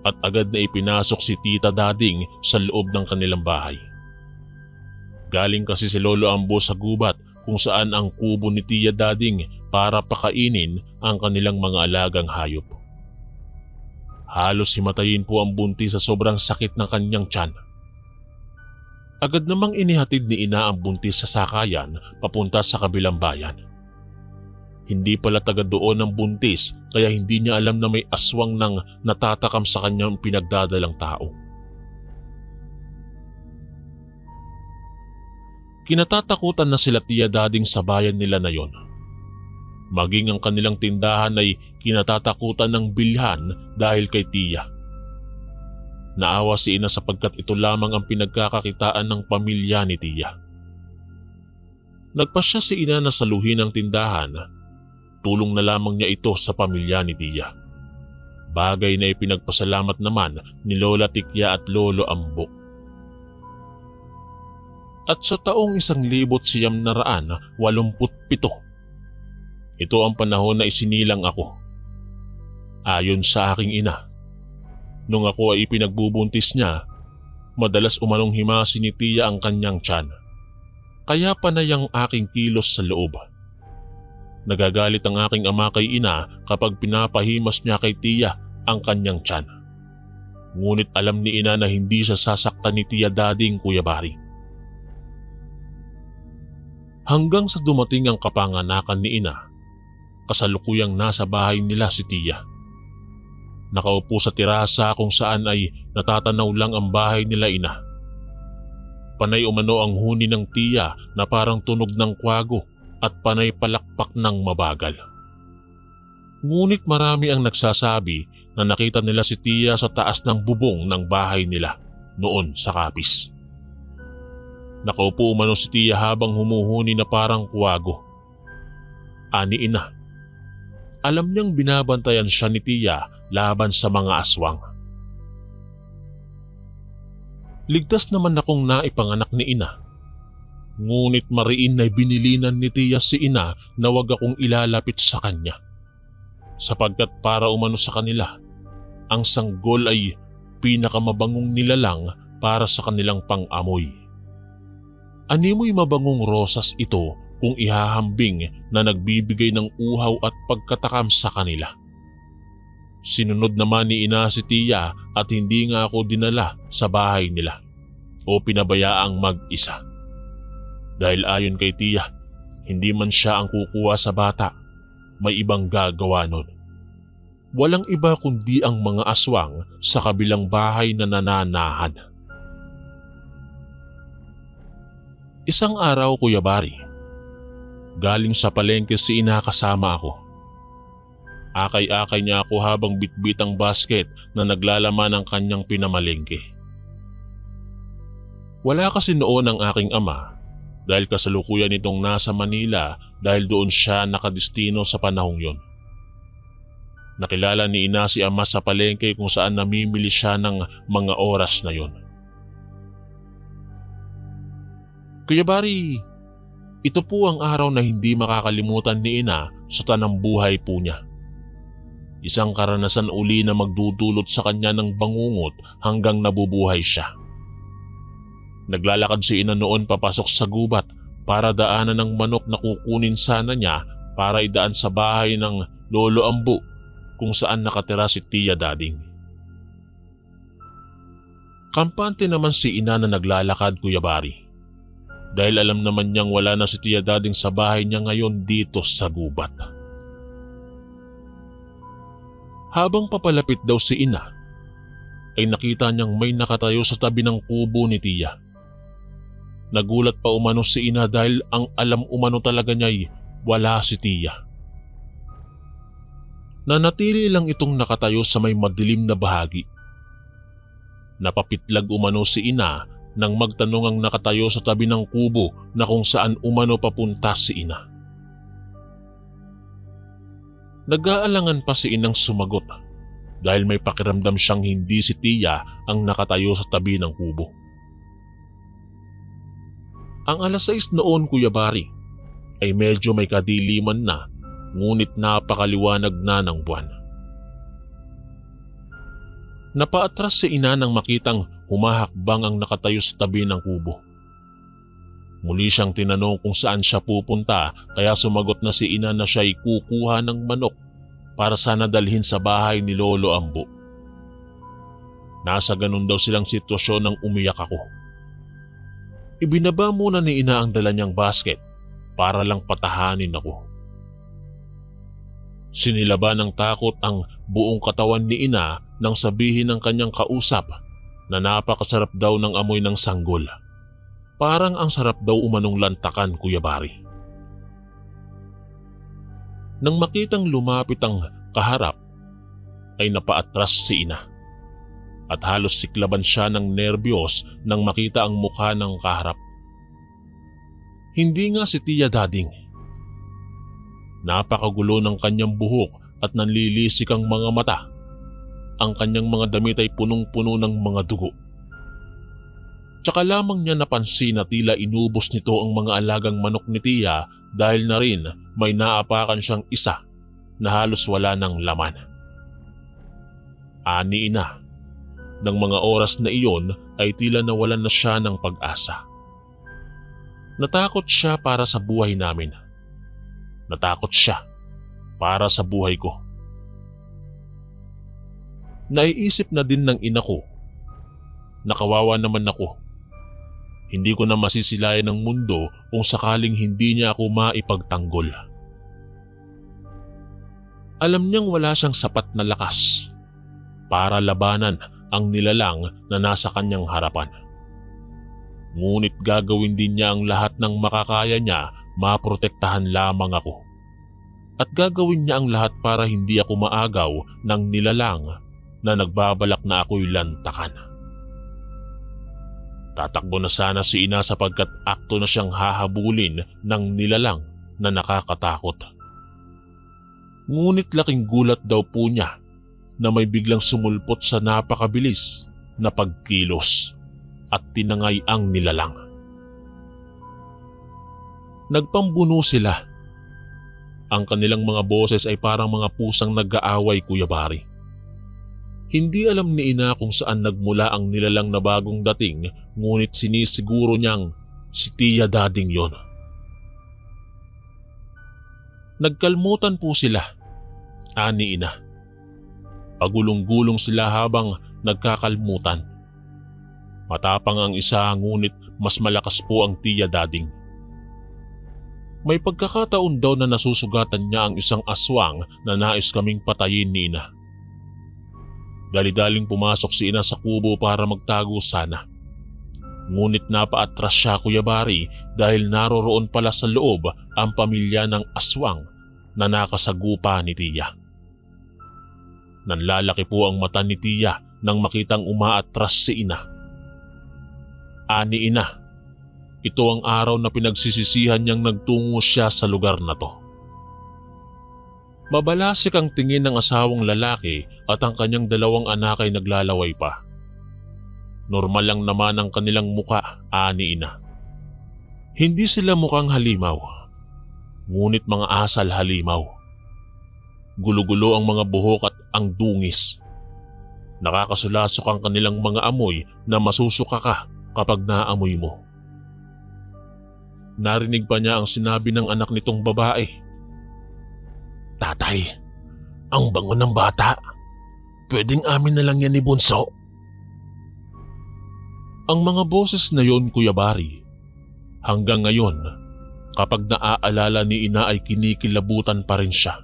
at agad na ipinasok si Tita Dading sa loob ng kanilang bahay. Galing kasi si Lolo Ambo sa gubat kung saan ang kubo ni Tia Dading para pakainin ang kanilang mga alagang hayop. Halos himatayin po ang buntis sa sobrang sakit ng kanyang tiyan. Agad namang inihatid ni ina ang buntis sa sakayan papunta sa kabilang bayan. Hindi pala taga doon ang buntis kaya hindi niya alam na may aswang nang natatakam sa kanyang pinagdadalang tao. Kinatatakutan na sila Tia Dading sa bayan nila na yon. Maging ang kanilang tindahan ay kinatatakutan ng bilhan dahil kay Tia. Naawa si ina sapagkat ito lamang ang pinagkakakitaan ng pamilya ni Tia. Nagpasya si ina na saluhin ang tindahan. Tulong na lamang niya ito sa pamilya ni Tia. Bagay na ipinagpasalamat naman ni Lola Tikya at Lolo Ambo. At sa taong 1987, ito ang panahon na isinilang ako. Ayon sa aking ina, Nung ako ay ipinagbubuntis niya, madalas umanong himasin ni tiya ang kanyang tiyan. Kaya panay ang aking kilos sa loob. Nagagalit ang aking ama kay ina kapag pinapahimas niya kay tiya ang kanyang tiyan. Ngunit alam ni ina na hindi siya sasaktan ni Tiya Dading, Kuya Bari. Hanggang sa dumating ang kapanganakan ni ina, kasalukuyang nasa bahay nila si tiya. Nakaupo sa tirasa kung saan ay natatanaw lang ang bahay nila ina. Panay umano ang huni ng tiya na parang tunog ng kwago at panay palakpak ng mabagal. Ngunit marami ang nagsasabi na nakita nila si tiya sa taas ng bubong ng bahay nila noon sa Kapis. Nakaupo umano si tiya habang humuhuni na parang kwago. Ani ina, alam niyang binabantayan siya ni tiya laban sa mga aswang. Ligtas naman akong naipanganak ni ina. Ngunit mariin na binilinan ni tiya si ina na wag akong ilalapit sa kanya. Sapagkat para umano sa kanila, ang sanggol ay pinakamabangong nilalang para sa kanilang pang-amoy. Animoy mabangong rosas ito kung ihahambing na nagbibigay ng uhaw at pagkatakam sa kanila. Sinunod naman ni ina si tiya at hindi nga ako dinala sa bahay nila o pinabayaang mag-isa. Dahil ayon kay tiya, hindi man siya ang kukuha sa bata, may ibang gagawa nun. Walang iba kundi ang mga aswang sa kabilang bahay na nananahan. Isang araw, Kuya Bari, galing sa palengke si ina kasama ako. Akay-akay niya ako habang bitbit ang basket na naglalaman ng kanyang pinamalengke. Wala kasi noon ang aking ama dahil kasalukuyan itong nasa Manila dahil doon siya nakadestino sa panahong yon. Nakilala ni ina si ama sa palengke kung saan namimili siya ng mga oras na yon. Kuya Bari, ito po ang araw na hindi makakalimutan ni ina sa tanang buhay po niya. Isang karanasan uli na magdudulot sa kanya ng bangungot hanggang nabubuhay siya. Naglalakad si ina noon papasok sa gubat para daanan ng manok na kukunin sana niya para idaan sa bahay ng Lolo Ambu kung saan nakatira si Tiya Dading. Kampante naman si ina na naglalakad, Kuya Bari. Dahil alam naman niyang wala na si Tiya Dading sa bahay niya ngayon dito sa gubat. Habang papalapit daw si ina, ay nakita niyang may nakatayo sa tabi ng kubo ni tiya. Nagulat pa umano si ina dahil ang alam umano talaga niya'y wala si tiya. Nanatili lang itong nakatayo sa may madilim na bahagi. Napapitlag umano si ina nang magtanong ang nakatayo sa tabi ng kubo na kung saan umano papunta si ina. Nag-aalangan pa si inang sumagot dahil may pakiramdam siyang hindi si tiya ang nakatayo sa tabi ng kubo. Ang 6:00 noon, Kuya Bari, ay medyo may kadiliman na ngunit napakaliwanag na ng buwan. Napaatras si ina nang makitang humahakbang ang nakatayo sa tabi ng kubo. Muli siyang tinanong kung saan siya pupunta kaya sumagot na si ina na siya'y kukuha ng manok para sana dalhin sa bahay ni Lolo Ambu. Nasa ganun daw silang sitwasyon nang umiyak ako. Ibinaba muna ni ina ang dala niyang basket para lang patahanin ako. Sinilaban ng takot ang buong katawan ni ina nang sabihin ng kanyang kausap na napakasarap daw ng amoy ng sanggol. Parang ang sarap daw umanong lantakan, Kuya Bari. Nang makitang lumapit ang kaharap, ay napaatras si ina. At halos siklaban siya ng nerbiyos nang makita ang mukha ng kaharap. Hindi nga si Tiya Dading. Napakagulo ng kanyang buhok at nanlilisik ang mga mata. Ang kanyang mga damit ay punong-puno ng mga dugo. Tsaka lamang niya napansin na tila inubos nito ang mga alagang manok ni tiya dahil na rin may naapakan siyang isa na halos wala ng laman. Ani ina, Nang mga oras na iyon ay tila nawalan na siya ng pag-asa. Natakot siya para sa buhay namin. Natakot siya para sa buhay ko. Naiisip na din ng ina ko. Nakawawa naman ako. Hindi ko na masisilayan ng mundo kung sakaling hindi niya ako maipagtanggol. Alam niyang wala siyang sapat na lakas para labanan ang nilalang na nasa kanyang harapan. Ngunit gagawin din niya ang lahat ng makakaya niya, maprotektahan lamang ako. At gagawin niya ang lahat para hindi ako maagaw ng nilalang na nagbabalak na ako'y lantakan. Tatakbo na sana si ina sapagkat akto na siyang hahabulin ng nilalang na nakakatakot. Ngunit laking gulat daw po niya na may biglang sumulpot sa napakabilis na pagkilos at tinangay ang nilalang. Nagpambuno sila. Ang kanilang mga boses ay parang mga pusang nag-aaway, Kuya Bari. Hindi alam ni ina kung saan nagmula ang nilalang na bagong dating, ngunit sinisiguro niyang si Tia Dading yon. Nagkalmutan po sila, ani ina. Pagulong-gulong sila habang nagkakalmutan. Matapang ang isa ngunit mas malakas po ang Tia Dading. May pagkakataon daw na nasusugatan niya ang isang aswang na nais kaming patayin ni ina. Dali-daling pumasok si ina sa kubo para magtago sana. Ngunit napaatras siya, Kuya Bari, dahil naroroon pala sa loob ang pamilya ng aswang na nakasagupa ni Tia. Nanlalaki po ang mata ni Tia nang makitang umaatras si ina. Ani ina, ito ang araw na pinagsisisihan niyang nagtungo siya sa lugar na to. Mabalasik ang tingin ng asawang lalaki at ang kanyang dalawang anak ay naglalaway pa. Normal lang naman ang kanilang muka, ani ina. Hindi sila mukhang halimaw, ngunit mga asal halimaw. Gulo-gulo ang mga buhok at ang dungis. Nakakasulasok ang kanilang mga amoy na masusuka ka kapag naamoy mo. Narinig pa niya ang sinabi ng anak nitong babae. Tatay, ang bango ng bata. Pwedeng amin na lang yan ni Bunso. Ang mga boses na yon, Kuya Bari, hanggang ngayon, kapag naaalala ni ina ay kinikilabutan pa rin siya.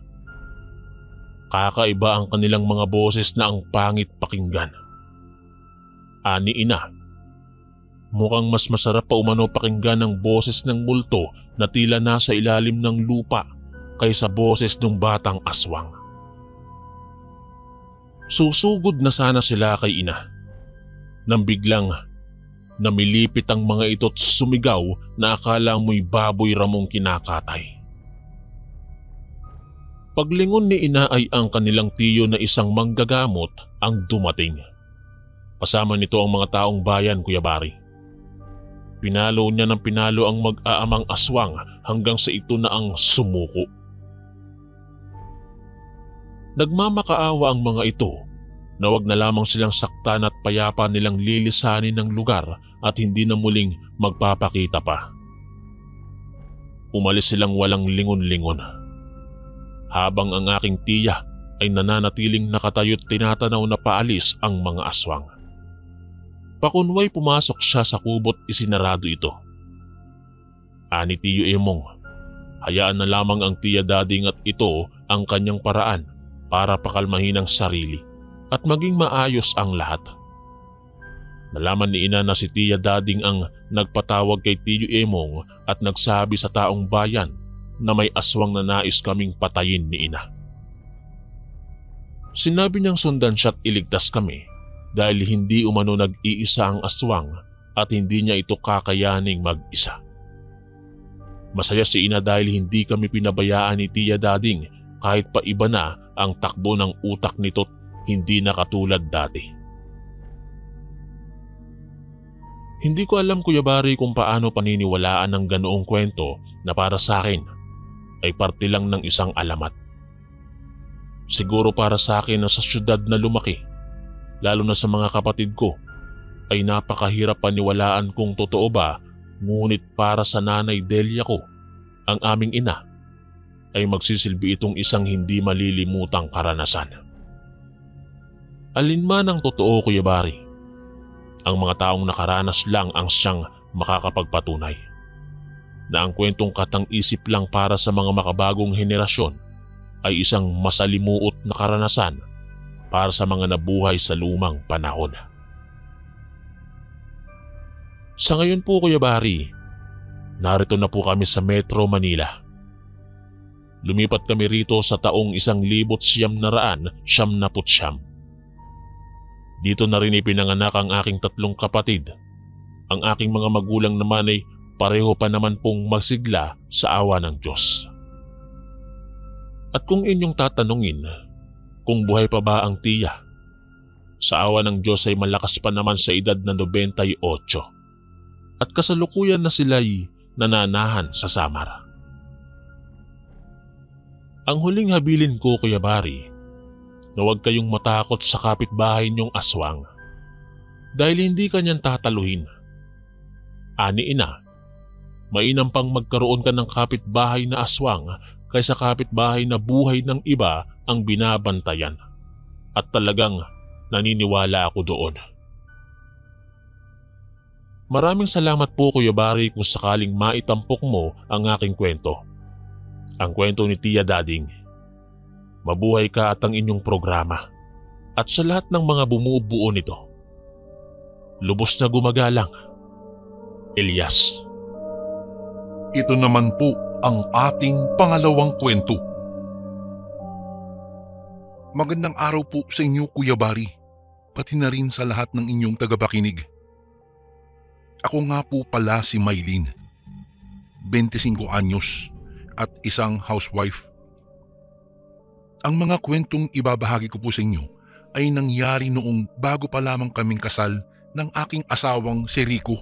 Kakaiba ang kanilang mga boses na ang pangit pakinggan. Ani ina, mukhang mas masarap pa umano pakinggan ang boses ng multo na tila nasa ilalim ng lupa kaysa boses ng batang aswang. Susugod na sana sila kay ina nang biglang namilipit ang mga ito't sumigaw na akala mo'y baboy ramong kinakatay. Paglingon ni ina ay ang kanilang tiyo na isang manggagamot ang dumating. Kasama nito ang mga taong bayan, Kuya Bari. Pinalo niya ng pinalo ang mag-aamang aswang hanggang sa ito na ang sumuko. Nagmamakaawa ang mga ito na wag na lamang silang saktan at payapa nilang lilisanin ng lugar at hindi na muling magpapakita pa. Umalis silang walang lingon-lingon. Habang ang aking tiya ay nananatiling nakatayo't tinatanaw na paalis ang mga aswang. Pakunway pumasok siya sa kubo't isinarado ito. Ani Tiyo Emong, hayaan na lamang ang Tia Dading at ito ang kanyang paraan para pakalmahin ang sarili at maging maayos ang lahat. Nalaman ni ina na si Tia Dading ang nagpatawag kay Tiyo Emong at nagsabi sa taong bayan na may aswang na nais kaming patayin ni ina. Sinabi niyang sundan siya't iligtas kami dahil hindi umano nag-iisa ang aswang at hindi niya ito kakayaning mag-isa. Masaya si ina dahil hindi kami pinabayaan ni Tia Dading kahit pa iba na ang takbo ng utak nito't hindi na katulad dati. Hindi ko alam, Kuya Bari, kung paano paniniwalaan ng ganoong kwento na para sa akin ay parte lang ng isang alamat. Siguro para sa akin na sa syudad na lumaki, lalo na sa mga kapatid ko, ay napakahirap paniwalaan kung totoo ba, ngunit para sa Nanay Delia ko, ang aming ina, ay magsisilbi itong isang hindi malilimutang karanasan. Alinman ang totoo, Kuya Bari, ang mga taong nakaranas lang ang siyang makakapagpatunay na ang kwentong katang-isip lang para sa mga makabagong henerasyon ay isang masalimuot na karanasan para sa mga nabuhay sa lumang panahon. Sa ngayon po, Kuya Bari, narito na po kami sa Metro Manila. Lumipat kami rito sa taong 1979. Dito na rin ipinanganak ang aking 3 kapatid. Ang aking mga magulang naman ay pareho pa naman pong magsigla sa awa ng Diyos. At kung inyong tatanungin kung buhay pa ba ang tiya, sa awa ng Diyos ay malakas pa naman sa edad na 98 at kasalukuyan na sila'y nananahan sa Samar. Ang huling habilin ko, Kuya Bari, na huwag kayong matakot sa kapitbahay niyong aswang dahil hindi kanyang tataluhin. Ani ina, mainam pang magkaroon ka ng kapitbahay na aswang kaysa kapitbahay na buhay ng iba ang binabantayan. At talagang naniniwala ako doon. Maraming salamat po, Kuya Bari, kung sakaling maitampok mo ang aking kwento. Ang kwento ni Tia Dading. Mabuhay ka at ang inyong programa. At sa lahat ng mga bumubuo nito. Lubos na gumagalang. Elias. Ito naman po ang ating pangalawang kwento. Magandang araw po sa inyo, Kuya Bari, pati na rin sa lahat ng inyong tagapakinig. Ako nga po pala si Maylene, 25 anyos at isang housewife. Ang mga kwentong ibabahagi ko po sa inyo ay nangyari noong bago pa lamang kaming kasal ng aking asawang si Rico.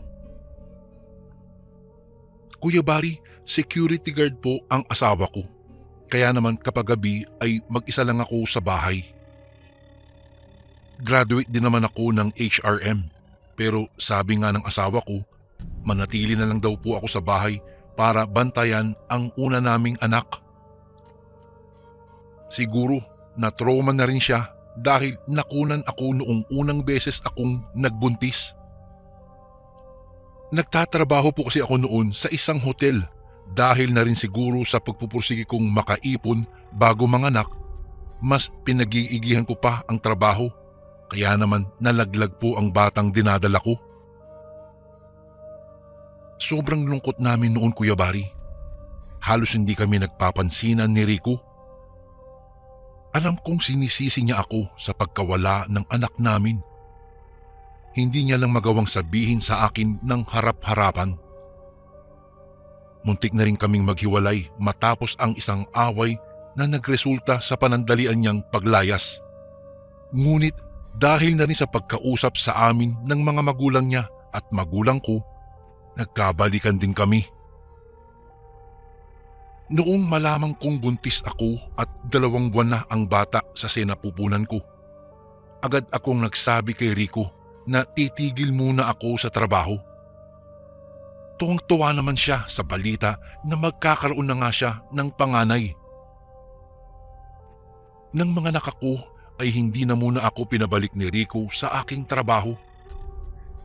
Kuya Bari, security guard po ang asawa ko. Kaya naman kapag gabi ay mag-isa lang ako sa bahay. Graduate din naman ako ng HRM. Pero sabi nga ng asawa ko, manatili na lang daw po ako sa bahay para bantayan ang una naming anak. Siguro na-trauma na rin siya dahil nakunan ako noong unang beses akong nagbuntis. Nagtatrabaho po kasi ako noon sa isang hotel dahil na rin siguro sa pagpupursige kong makaipon bago manganak, mas pinag-iigihan ko pa ang trabaho. Kaya naman nalaglag po ang batang dinadala ko. Sobrang lungkot namin noon, Kuya Bari. Halos hindi kami nagpapansinan ni Rico. Alam kong sinisisi niya ako sa pagkawala ng anak namin. Hindi niya lang magawang sabihin sa akin ng harap-harapan. Muntik na rin kaming maghiwalay matapos ang isang away na nagresulta sa panandalian niyang paglayas. Ngunit dahil na rin sa pagkausap sa amin ng mga magulang niya at magulang ko, nagkabalikan din kami. Noong malamang kong buntis ako at 2 buwan na ang bata sa sinapupunan ko, agad akong nagsabi kay Rico na titigil muna ako sa trabaho. Tuwang-tuwa naman siya sa balita na magkakaroon na nga siya ng panganay. Nang mga anak ako ay hindi na muna ako pinabalik ni Rico sa aking trabaho.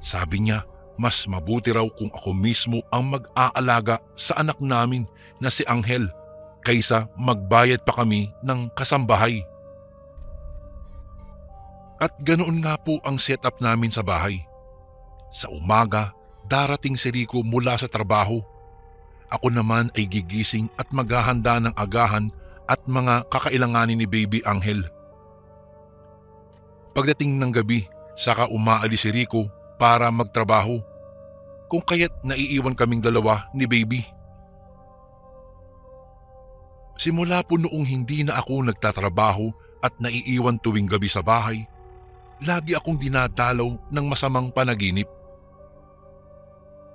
Sabi niya, mas mabuti raw kung ako mismo ang mag-aalaga sa anak namin na si Angel kaysa magbayad pa kami ng kasambahay. At ganoon nga po ang setup namin sa bahay. Sa umaga, darating si Rico mula sa trabaho. Ako naman ay gigising at maghahanda ng agahan at mga kakailanganin ni Baby Angel. Pagdating ng gabi, saka umaalis si Rico para magtrabaho. Kung kaya't naiiwan kaming dalawa ni Baby. Simula po noong hindi na ako nagtatrabaho at naiiwan tuwing gabi sa bahay, lagi akong dinadalaw ng masamang panaginip.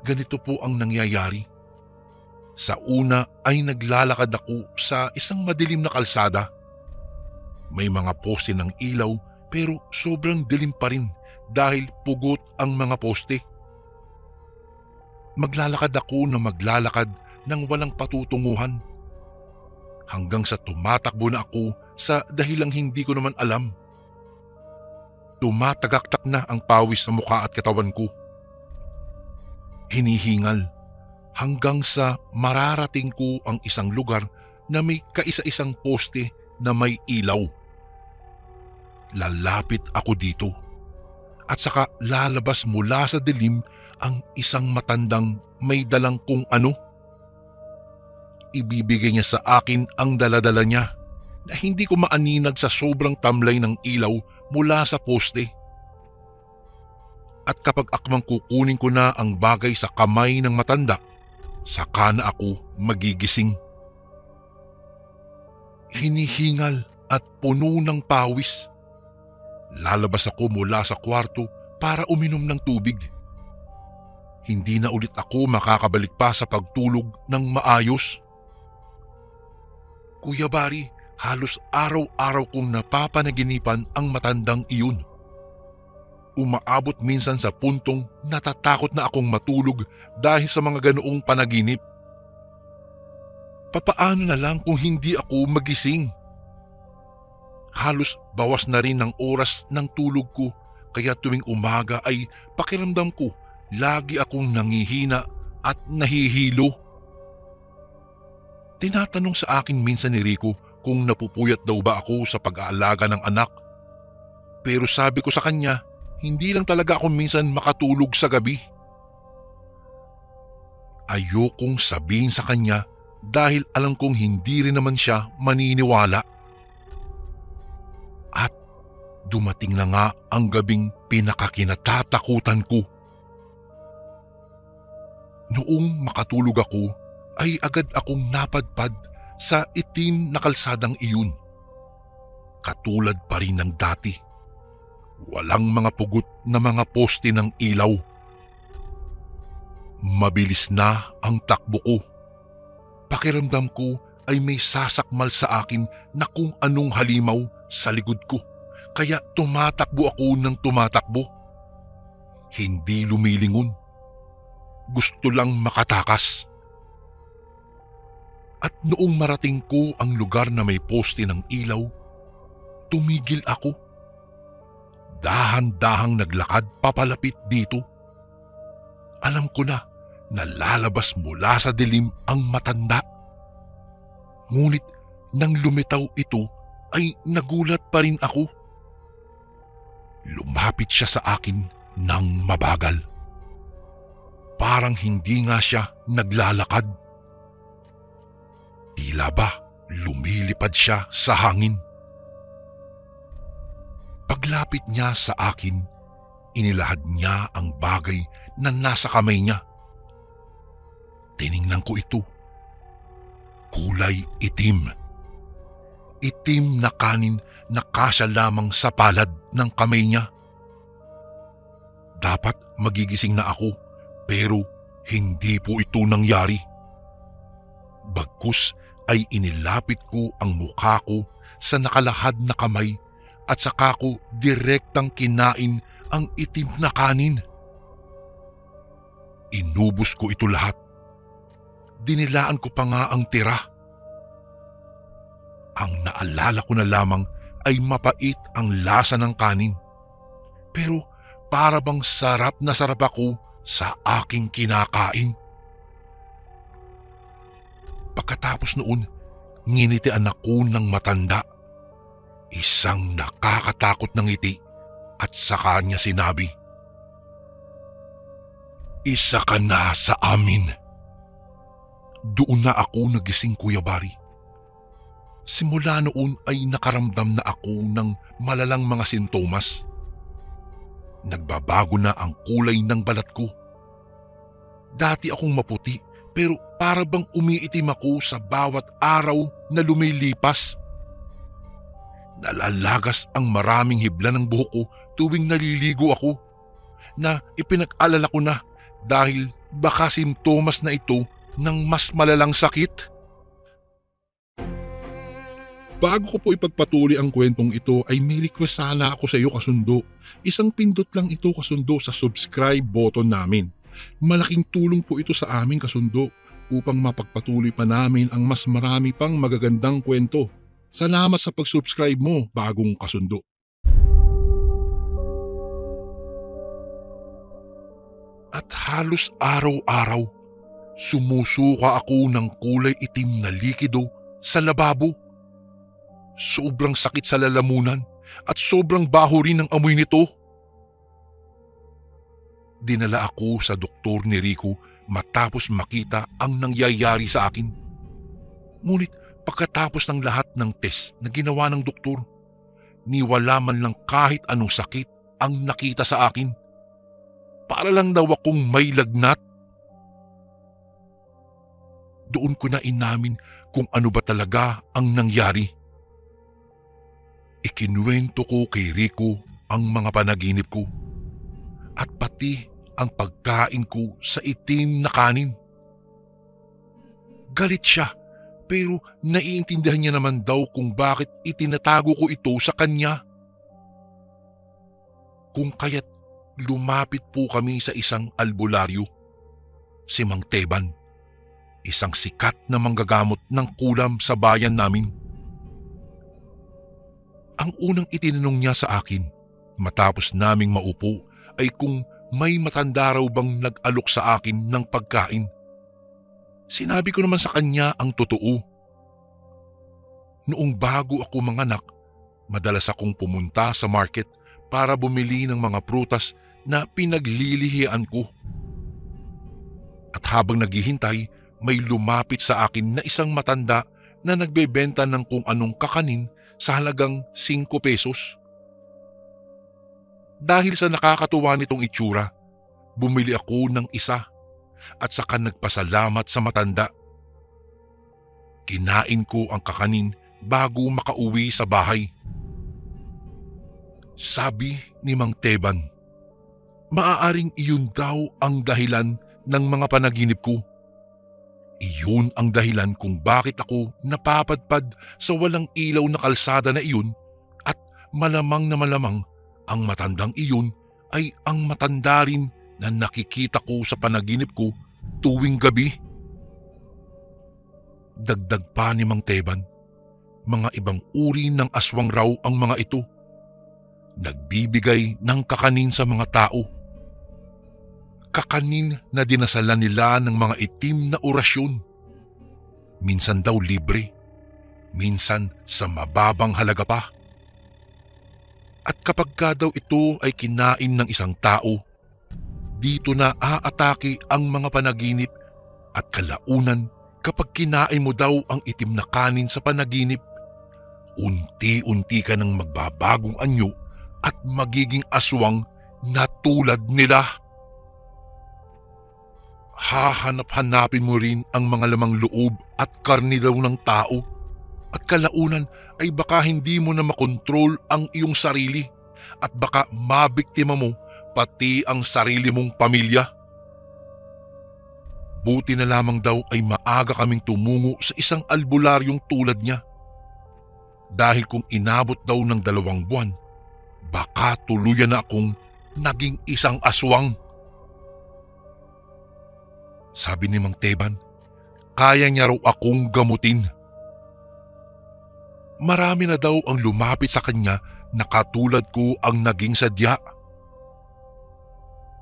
Ganito po ang nangyayari. Sa una ay naglalakad ako sa isang madilim na kalsada. May mga poste ng ilaw pero sobrang dilim pa rin dahil pugot ang mga poste. Maglalakad ako na maglalakad nang walang patutunguhan hanggang sa tumatakbo na ako sa dahilang hindi ko naman alam. Tumatagaktak na ang pawis sa mukha at katawan ko. Hinihingal hanggang sa mararating ko ang isang lugar na may kaisa-isang poste na may ilaw. Lalapit ako dito at saka lalabas mula sa dilim ang isang matandang may dalang kung ano. Ibibigay niya sa akin ang daladala niya na hindi ko maaninag sa sobrang tamlay ng ilaw mula sa poste. At kapag akmang kukunin ko na ang bagay sa kamay ng matanda, saka na ako magigising. Hinihingal at puno ng pawis. Lalabas ako mula sa kwarto para uminom ng tubig. Hindi na ulit ako makakabalik pa sa pagtulog ng maayos. Kuya Bari, halos araw-araw kong napapanaginipan ang matandang iyon. Umaabot minsan sa puntong natatakot na akong matulog dahil sa mga ganoong panaginip. Papaano na lang kung hindi ako magising? Halos bawas na rin ng oras ng tulog ko kaya tuwing umaga ay pakiramdam ko lagi akong nangihina at nahihilo. Tinatanong sa akin minsan ni Rico kung napupuyat daw ba ako sa pag-aalaga ng anak. Pero sabi ko sa kanya, hindi lang talaga ako minsan makatulog sa gabi. Ayokong sabihin sa kanya dahil alam kong hindi rin naman siya maniniwala. At dumating na nga ang gabing pinakakinatatakutan ko. Noong makatulog ako ay agad akong napadpad sa itim na kalsadang iyon. Katulad pa rin ng dati. Walang mga pugot na mga poste ng ilaw. Mabilis na ang takbo ko. Pakiramdam ko ay may sasakmal sa akin na kung anong halimaw sa likod ko. Kaya tumatakbo ako ng tumatakbo. Hindi lumilingon. Gusto lang makatakas. At noong marating ko ang lugar na may poste ng ilaw, tumigil ako. Dahan-dahang naglakad papalapit dito. Alam ko na lalabas mula sa dilim ang matanda. Ngunit nang lumitaw ito ay nagulat pa rin ako. Lumapit siya sa akin ng mabagal. Parang hindi nga siya naglalakad. Tila ba lumilipad siya sa hangin. Paglapit niya sa akin, inilahad niya ang bagay na nasa kamay niya. Tiningnan ko ito. Kulay itim. Itim na kanin na kasya lamang sa palad ng kamay niya. Dapat magigising na ako pero hindi po ito nangyari. Bagkus ay inilapit ko ang mukha ko sa nakalahad na kamay at saka ko direktang kinain ang itim na kanin. Inubos ko ito lahat. Dinilaan ko pa nga ang tira. Ang naalala ko na lamang ay mapait ang lasa ng kanin. Pero para bang sarap na sarap ako sa aking kinakain. Pagkatapos noon, nginitian ako ng matanda. Isang nakakatakot na ngiti at saka niya sinabi, "Isa ka na sa amin." Doon na ako nagising, Kuya Bari. Simula noon ay nakaramdam na ako ng malalang mga sintomas. Nagbabago na ang kulay ng balat ko. Dati akong maputi pero para bang umiitim ako sa bawat araw na lumilipas. Nalalagas ang maraming hibla ng buhok ko tuwing naliligo ako na ipinag-alala ko na dahil baka simptomas na ito ng mas malalang sakit. Bago ko po ipagpatuloy ang kwentong ito ay may request sana ako sa iyo kasundo. Isang pindot lang ito kasundo sa subscribe button namin. Malaking tulong po ito sa amin kasundo upang mapagpatuloy pa namin ang mas marami pang magagandang kwento. Salamat sa pag-subscribe mo, bagong kasundo. At halos araw-araw, sumusuka ako ng kulay itim na likido sa lababo. Sobrang sakit sa lalamunan at sobrang baho rin ang amoy nito. Dinala ako sa doktor ni Rico matapos makita ang nangyayari sa akin. Ngunit pagkatapos ng lahat ng test na ginawa ng doktor, niwala man lang kahit anong sakit ang nakita sa akin. Para lang daw akong may lagnat. Doon ko na inamin kung ano ba talaga ang nangyari. Ikinuwento ko kay Rico ang mga panaginip ko at pati ang pagkain ko sa itim na kanin. Galit siya pero naiintindihan niya naman daw kung bakit itinatago ko ito sa kanya. Kung kaya't lumapit po kami sa isang albularyo, si Mang Teban, isang sikat na manggagamot ng kulam sa bayan namin. Ang unang itinanong niya sa akin matapos naming maupo ay kung may matanda raw bang nag-alok sa akin ng pagkain. Sinabi ko naman sa kanya ang totoo. Noong bago ako manganak, madalas akong pumunta sa market para bumili ng mga prutas na pinaglilihian ko. At habang naghihintay, may lumapit sa akin na isang matanda na nagbebenta ng kung anong kakanin sa halagang 5 pesos. Dahil sa nakakatuwa nitong itsura, bumili ako ng isa at saka nagpasalamat sa matanda. Kinain ko ang kakanin bago makauwi sa bahay. Sabi ni Mang Teban, maaaring iyon daw ang dahilan ng mga panaginip ko. Iyon ang dahilan kung bakit ako napapadpad sa walang ilaw na kalsada na iyon at malamang na malamang ang matandang iyon ay ang matanda rin na nakikita ko sa panaginip ko tuwing gabi. Dagdag pa ni Mang Teban, mga ibang uri ng aswang raw ang mga ito. Nagbibigay ng kakanin sa mga tao. Kakanin na dinasalan nila ng mga itim na orasyon. Minsan daw libre, minsan sa mababang halaga pa. At kapag ka daw ito ay kinain ng isang tao, dito na aatake ang mga panaginip at kalaunan kapag kinain mo daw ang itim na kanin sa panaginip, unti-unti ka nang magbabagong anyo at magiging aswang na tulad nila. Hahanap-hanapin mo rin ang mga lamang loob at karni daw ng tao at kalaunan ay baka hindi mo na makontrol ang iyong sarili at baka mabiktima mo pati ang sarili mong pamilya. Buti na lamang daw ay maaga kaming tumungo sa isang albularyong tulad niya. Dahil kung inabot daw ng 2 buwan, baka tuluyan na akong naging isang aswang. Sabi ni Mang Teban, kaya niya raw akong gamutin. Marami na daw ang lumapit sa kanya na katulad ko ang naging sadya.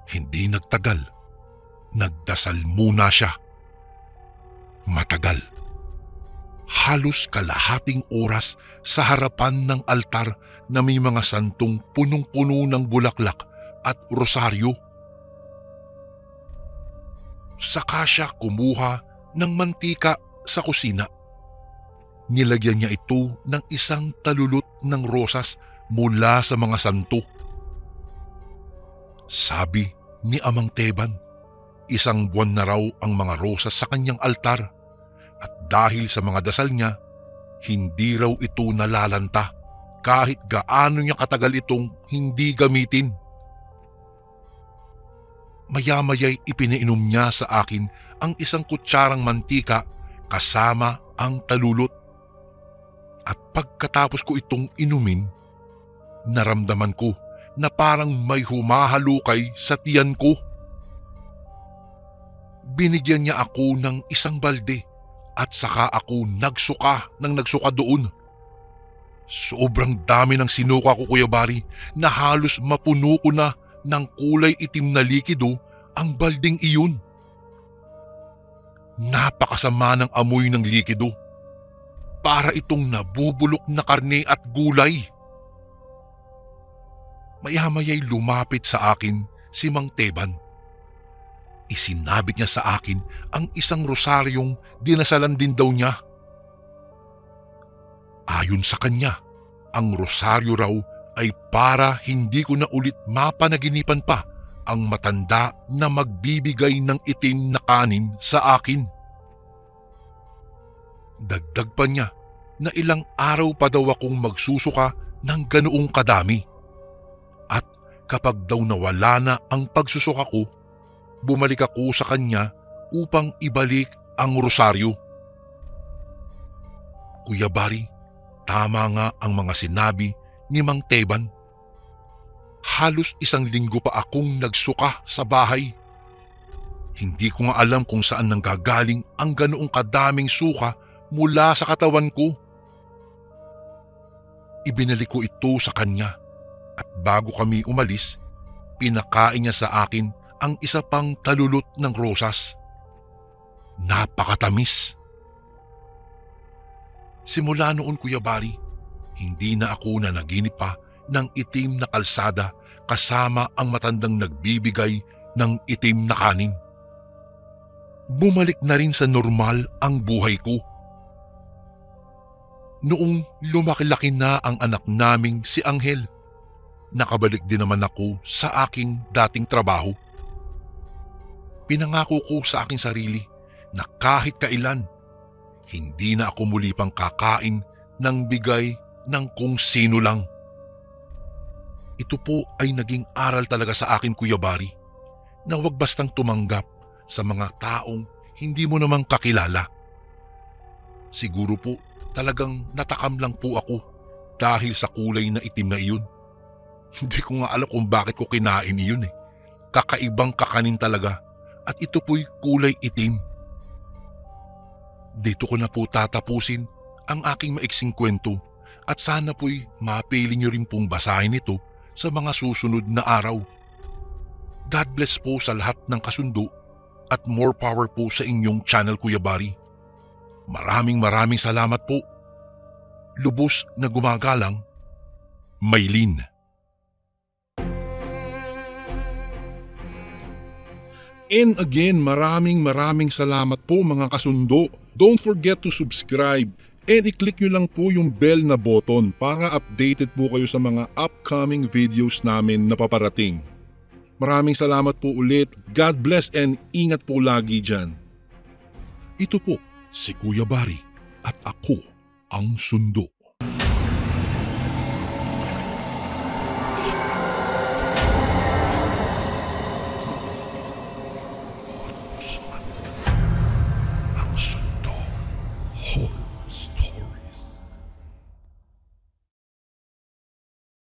Hindi nagtagal, nagdasal muna siya. Matagal. Halos kalahating oras sa harapan ng altar na may mga santong punong-puno ng bulaklak at rosaryo. Saka siya kumuha ng mantika sa kusina. Nilagyan niya ito ng isang talulot ng rosas mula sa mga santo. Sabi ni Amang Teban, 1 buwan na raw ang mga rosas sa kanyang altar at dahil sa mga dasal niya, hindi raw ito nalalanta kahit gaano niya katagal itong hindi gamitin. Maya-maya'y ipinainom niya sa akin ang 1 kutsarang mantika kasama ang talulot. At Pagkatapos ko itong inumin, naramdaman ko na parang may humahalukay sa tiyan ko. Binigyan niya ako ng isang balde at saka ako nagsuka doon. Sobrang dami ng sinuka ko, Kuya Bari, na halos mapuno ko na ng kulay itim na likido ang balding iyon. Napakasama ng amoy ng likido. Para itong nabubulok na karne at gulay. Maya-maya'y lumapit sa akin si Mang Teban. Isinabit niya sa akin ang isang rosaryong dinasalan din daw niya. Ayon sa kanya, ang rosaryo raw ay para hindi ko na ulit mapanaginipan pa ang matanda na magbibigay ng itim na kanin sa akin. Dagdag pa niya na ilang araw pa daw akong magsusuka ng ganoong kadami. At kapag daw nawala na ang pagsusuka ko, bumalik ako sa kanya upang ibalik ang rosaryo. Kuya Bari, tama nga ang mga sinabi ni Mang Teban. Halos 1 linggo pa akong nagsuka sa bahay. Hindi ko nga alam kung saan nanggagaling ang ganoong kadaming suka mula sa katawan ko. Ibinalik ko ito sa kanya at bago kami umalis, pinakain niya sa akin ang isa pang talulot ng rosas. Napakatamis. Simula noon, Kuya Bari, hindi na ako nanaginip pa ng itim na kalsada kasama ang matandang nagbibigay ng itim na kanin. Bumalik na rin sa normal ang buhay ko. Noong lumaki-laki na ang anak naming si Angel, nakabalik din naman ako sa aking dating trabaho. Pinangako ko sa aking sarili na kahit kailan, hindi na ako muli pang kakain ng bigay ng kung sino lang. Ito po ay naging aral talaga sa akin, Kuya Bari, na huwag bastang tumanggap sa mga taong hindi mo namang kakilala. Siguro po talagang natakam lang po ako dahil sa kulay na itim na iyon. Hindi ko nga alam kung bakit ko kinain iyon eh. Kakaibang kakanin talaga at ito po'y kulay itim. Dito ko na po tatapusin ang aking maiksing kwento at sana po'y mapili niyo rin pong basahin ito sa mga susunod na araw. God bless po sa lahat ng kasundo at more power po sa inyong channel, Kuya Bari. Maraming salamat po. Lubos na gumagalang, Maylin. And again, maraming salamat po mga kasundo. Don't forget to subscribe and i-click nyo lang po yung bell na button para updated po kayo sa mga upcoming videos namin na paparating. Maraming salamat po ulit. God bless and ingat po lagi dyan. Ito po si Kuya Bari at ako ang sundo.